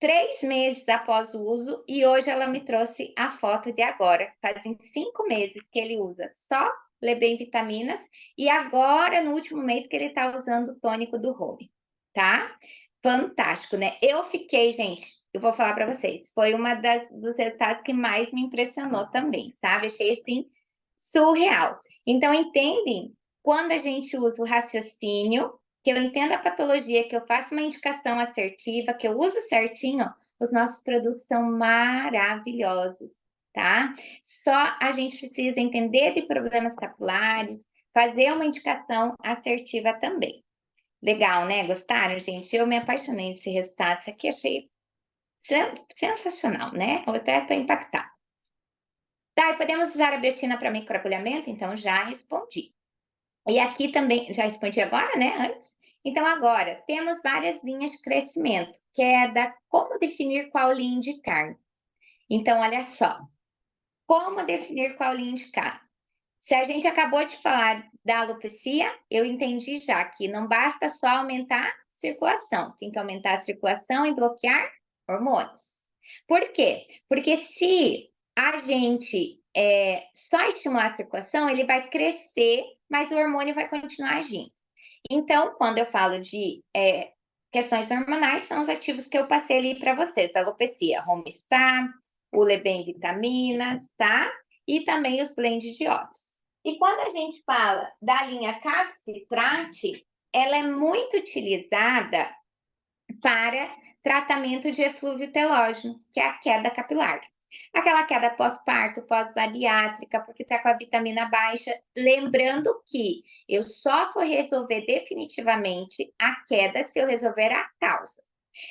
3 meses após o uso, e hoje ela me trouxe a foto de agora. Fazem 5 meses que ele usa só Lebem vitaminas, e agora, no último mês, que ele está usando o tônico do Home, tá? Fantástico, né? Eu fiquei, gente, eu vou falar para vocês, foi uma dos resultados que mais me impressionou também, sabe? Achei assim surreal. Então, entendem? Quando a gente usa o raciocínio, que eu entendo a patologia, que eu faço uma indicação assertiva, que eu uso certinho, os nossos produtos são maravilhosos, tá? Só a gente precisa entender de problemas capilares, fazer uma indicação assertiva também. Legal, né? Gostaram, gente? Eu me apaixonei nesse resultado. Isso aqui achei sensacional, né? Eu até estou impactada. Tá, e podemos usar a biotina para microagulhamento? Então, já respondi. E aqui também, já respondi agora, né? Antes. Então, agora, temos várias linhas de crescimento, que é da como definir qual linha indicar. Então, olha só. Como definir qual linha indicar? Se a gente acabou de falar da alopecia, eu entendi já que não basta só aumentar a circulação, tem que aumentar a circulação e bloquear hormônios. Por quê? Porque se a gente só estimular a circulação, ele vai crescer, mas o hormônio vai continuar agindo. Então, quando eu falo de questões hormonais, são os ativos que eu passei ali para vocês, da alopecia, Home Spa, o Lebem vitaminas, tá? E também os blends de óleos. E quando a gente fala da linha Capsitrate, ela é muito utilizada para tratamento de eflúvio telógeno, que é a queda capilar. Aquela queda pós-parto, pós-bariátrica, porque está com a vitamina baixa. Lembrando que eu só vou resolver definitivamente a queda se eu resolver a causa.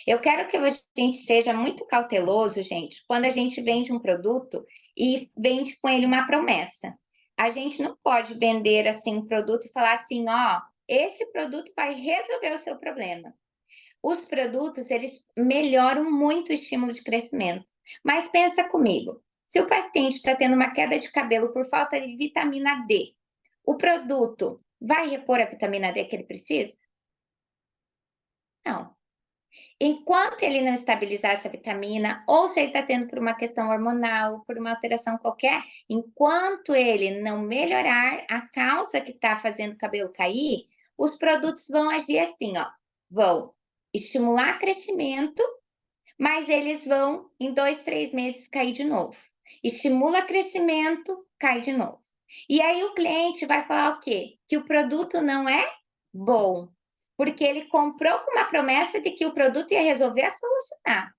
Eu quero que a gente seja muito cauteloso, gente, quando a gente vende um produto e vende com ele uma promessa. A gente não pode vender assim um produto e falar assim, ó, esse produto vai resolver o seu problema. Os produtos, eles melhoram muito o estímulo de crescimento. Mas pensa comigo, se o paciente está tendo uma queda de cabelo por falta de vitamina D, o produto vai repor a vitamina D que ele precisa? Não. Enquanto ele não estabilizar essa vitamina, ou se ele está tendo por uma questão hormonal, por uma alteração qualquer, enquanto ele não melhorar a causa que está fazendo o cabelo cair, os produtos vão agir assim, ó, vão estimular crescimento, mas eles vão, em 2, 3 meses, cair de novo. Estimula crescimento, cai de novo. E aí o cliente vai falar o quê? Que o produto não é bom, porque ele comprou com uma promessa de que o produto ia resolver a solucionar.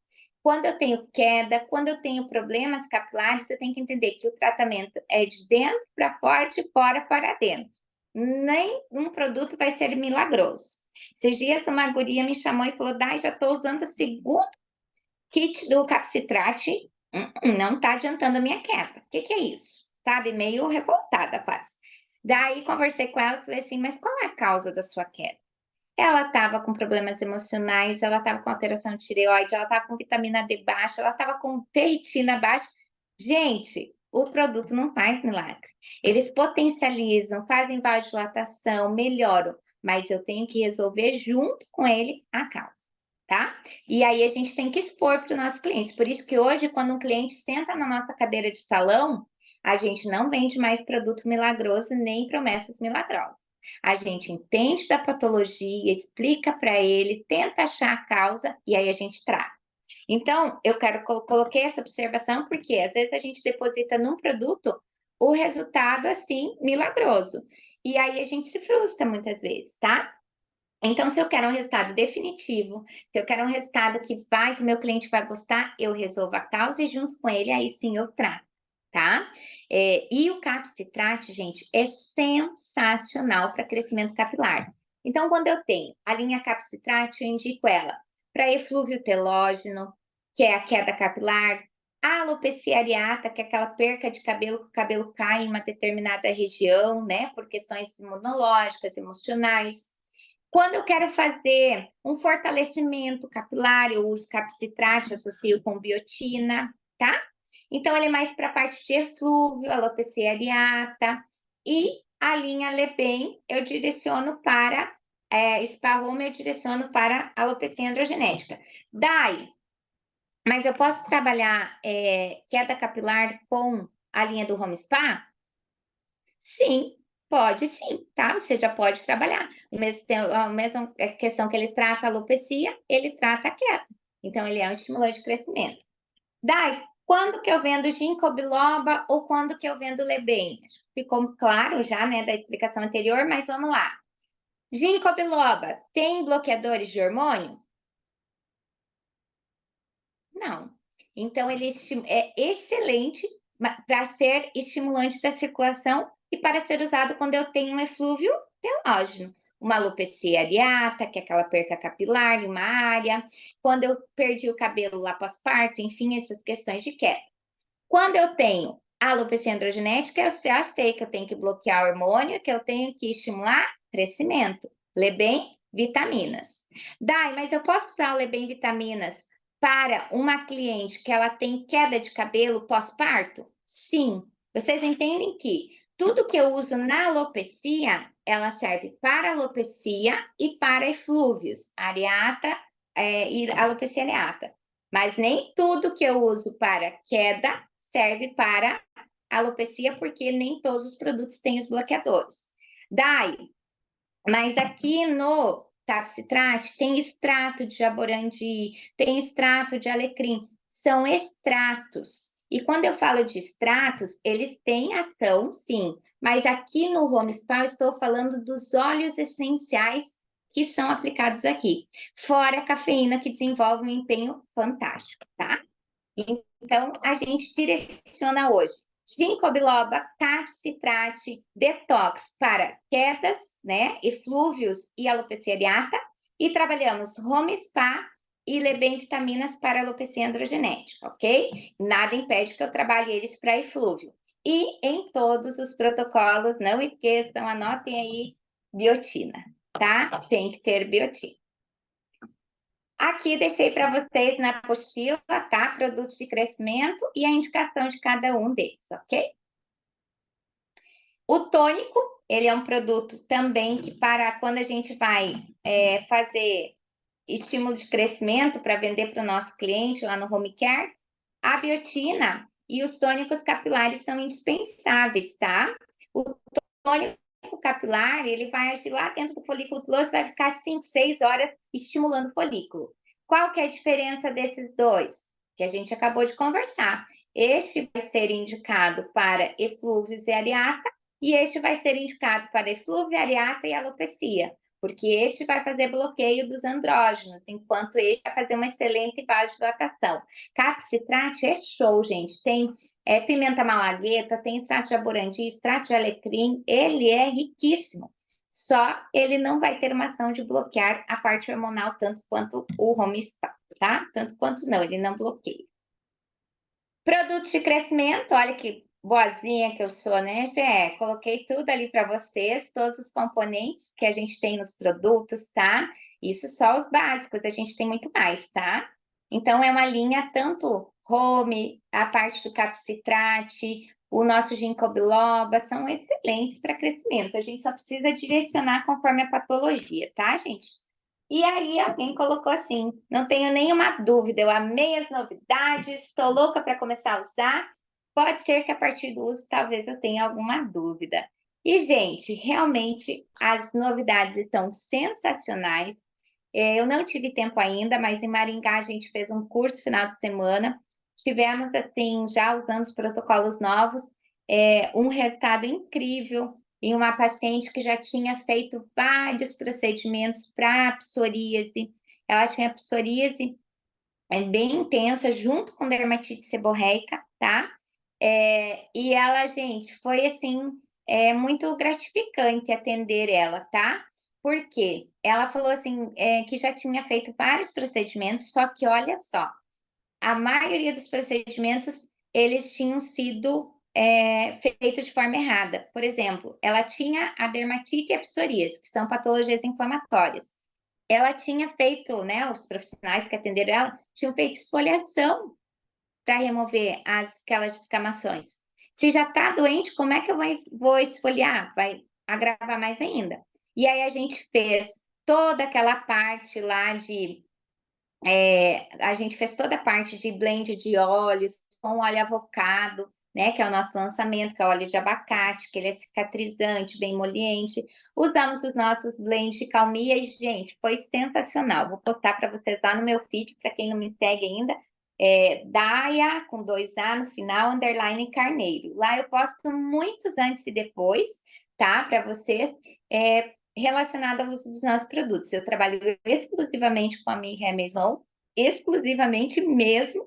Quando eu tenho queda, quando eu tenho problemas capilares, você tem que entender que o tratamento é de dentro para fora, de fora para dentro. Nem um produto vai ser milagroso. Esses dias uma guria me chamou e falou, Dai, já estou usando a segunda kit do Capsitrate, não está adiantando a minha queda. O que é isso? Sabe, meio revoltada quase. Daí conversei com ela e falei assim, mas qual é a causa da sua queda? Ela estava com problemas emocionais, ela estava com alteração de tireoide, ela estava com vitamina D baixa, ela estava com ferritina baixa. Gente, o produto não faz milagre. Eles potencializam, fazem vasodilatação, melhoram, mas eu tenho que resolver junto com ele a causa, tá? E aí a gente tem que expor para o nosso cliente. Por isso que hoje, quando um cliente senta na nossa cadeira de salão, a gente não vende mais produto milagroso nem promessas milagrosas. A gente entende da patologia, explica para ele, tenta achar a causa e aí a gente trata. Então, eu coloquei essa observação porque às vezes a gente deposita num produto o resultado assim milagroso. E aí a gente se frustra muitas vezes, tá? Então, se eu quero um resultado definitivo, se eu quero um resultado que o meu cliente vai gostar, eu resolvo a causa e junto com ele, aí sim eu trato, tá? E o Capsitrate, gente, é sensacional para crescimento capilar. Então, quando eu tenho a linha Capsitrate, eu indico ela para eflúvio telógeno, que é a queda capilar, a alopecia areata, que é aquela perca de cabelo, que o cabelo cai em uma determinada região, né, por questões imunológicas, emocionais. Quando eu quero fazer um fortalecimento capilar, eu uso Capsitrate, associo com biotina, tá? Então, ele é mais para a parte de eflúvio, alopecia areata. E a linha Lebem, eu direciono para Spa-Home, eu direciono para alopecia androgenética. Dai, mas eu posso trabalhar queda capilar com a linha do Home Spa? Sim, pode sim, tá? Você já pode trabalhar. A mesma questão que ele trata a alopecia, ele trata a queda. Então, ele é um estimulante de crescimento. Dai, quando que eu vendo ginkgo biloba ou quando que eu vendo Lebem? Acho que ficou claro já, né, da explicação anterior, mas vamos lá. Ginkgo biloba tem bloqueadores de hormônio? Não. Então, ele é excelente para ser estimulante da circulação e para ser usado quando eu tenho um eflúvio telógeno, uma alopecia areata, que é aquela perca capilar em uma área, quando eu perdi o cabelo lá pós-parto, enfim, essas questões de queda. Quando eu tenho alopecia androgenética, eu já sei que eu tenho que bloquear o hormônio, que eu tenho que estimular crescimento. Lebem, vitaminas. Dai, mas eu posso usar o Lebem vitaminas para uma cliente que ela tem queda de cabelo pós-parto? Sim. Vocês entendem que tudo que eu uso na alopecia, ela serve para alopecia e para eflúvios, areata e alopecia areata. Mas nem tudo que eu uso para queda serve para alopecia, porque nem todos os produtos têm os bloqueadores. Daí, mas aqui no Capsitrate tem extrato de jaborandi, tem extrato de alecrim, são extratos. E quando eu falo de extratos, eles têm ação, sim, mas aqui no Home Spa eu estou falando dos óleos essenciais que são aplicados aqui, fora a cafeína que desenvolve um empenho fantástico, tá? Então, a gente direciona hoje ginkgo biloba, capsitrate, detox para quedas, né, eflúvios e alopecia areata, e trabalhamos home spa e Lebem vitaminas para alopecia androgenética, ok? Nada impede que eu trabalhe eles para eflúvio. E em todos os protocolos, não esqueçam, anotem aí, biotina, tá? Tem que ter biotina. Aqui deixei para vocês na apostila, tá? Produtos de crescimento e a indicação de cada um deles, ok? O tônico, ele é um produto também que para quando a gente vai fazer estímulo de crescimento para vender para o nosso cliente lá no home care, a biotina e os tônicos capilares são indispensáveis, tá? O tônico capilar, ele vai agir lá dentro do folículo piloso, vai ficar 5, 6 horas estimulando o folículo. Qual que é a diferença desses dois? Que a gente acabou de conversar. Este vai ser indicado para eflúvios e areata, e este vai ser indicado para eflúvio, areata e alopecia, porque este vai fazer bloqueio dos andrógenos, enquanto este vai fazer uma excelente vasodilatação. Capsitrate é show, gente. Tem pimenta malagueta, tem extrato de aborandi, extrato de alecrim, ele é riquíssimo. Só ele não vai ter uma ação de bloquear a parte hormonal tanto quanto o home spa, tá? Tanto quanto não, ele não bloqueia. Produtos de crescimento, olha que boazinha que eu sou, né, Gé? Coloquei tudo ali para vocês, todos os componentes que a gente tem nos produtos, tá? Isso só os básicos, a gente tem muito mais, tá? Então, é uma linha tanto home, a parte do capsitrate, o nosso ginkgo biloba, são excelentes para crescimento. A gente só precisa direcionar conforme a patologia, tá, gente? E aí alguém colocou assim, não tenho nenhuma dúvida, eu amei as novidades, estou louca para começar a usar. Pode ser que a partir do uso talvez eu tenha alguma dúvida. E, gente, realmente as novidades estão sensacionais. Eu não tive tempo ainda, mas em Maringá a gente fez um curso final de semana. Tivemos, assim, já usando os protocolos novos, um resultado incrível em uma paciente que já tinha feito vários procedimentos para psoríase. Ela tinha psoríase bem intensa, junto com dermatite seborreica, tá? E ela, gente, foi assim, muito gratificante atender ela, tá? Porque ela falou assim, que já tinha feito vários procedimentos, só que olha só, a maioria dos procedimentos, eles tinham sido feitos de forma errada. Por exemplo, ela tinha a dermatite e a psoríase, que são patologias inflamatórias. Ela tinha feito, né, os profissionais que atenderam ela, tinham feito esfoliação para remover aquelas descamações. Se já está doente, como é que eu vou esfoliar? Vai agravar mais ainda. E aí a gente fez toda aquela parte lá de a gente fez toda a parte de blend de óleos com óleo avocado, né, que é o nosso lançamento, que é o óleo de abacate, que ele é cicatrizante, bem emoliente. Usamos os nossos blends de calmia e, gente, foi sensacional. Vou postar para vocês lá no meu feed, para quem não me segue ainda, Daia, com 2A no final, underline Carneiro. Lá eu posto muitos antes e depois, tá, para vocês, relacionado ao uso dos nossos produtos. Eu trabalho exclusivamente com a Miriam Maison, exclusivamente mesmo,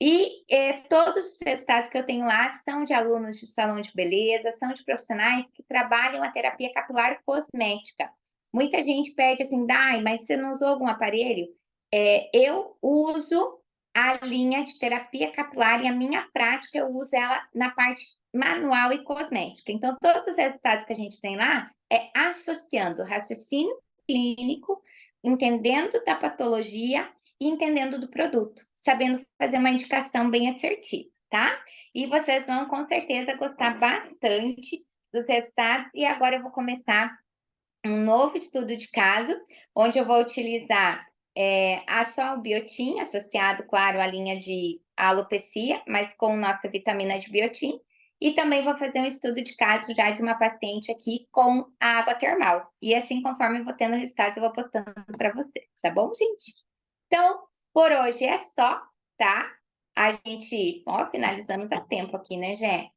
e todos os resultados que eu tenho lá são de alunos de salão de beleza, são de profissionais que trabalham a terapia capilar cosmética. Muita gente pede assim, Dai, mas você não usou algum aparelho? Eu uso a linha de terapia capilar e a minha prática eu uso ela na parte manual e cosmética. Então, todos os resultados que a gente tem lá é associando raciocínio clínico, entendendo da patologia e entendendo do produto, sabendo fazer uma indicação bem assertiva, tá? E vocês vão com certeza gostar bastante dos resultados. E agora eu vou começar um novo estudo de caso, onde eu vou utilizar a só o biotin, associado, claro, à linha de alopecia, mas com nossa vitamina de biotin. E também vou fazer um estudo de caso já de uma paciente aqui com a água termal. E assim, conforme eu vou tendo resultados, eu vou botando para vocês, tá bom, gente? Então, por hoje é só, tá? A gente, ó, finalizamos a tempo aqui, né, Gé?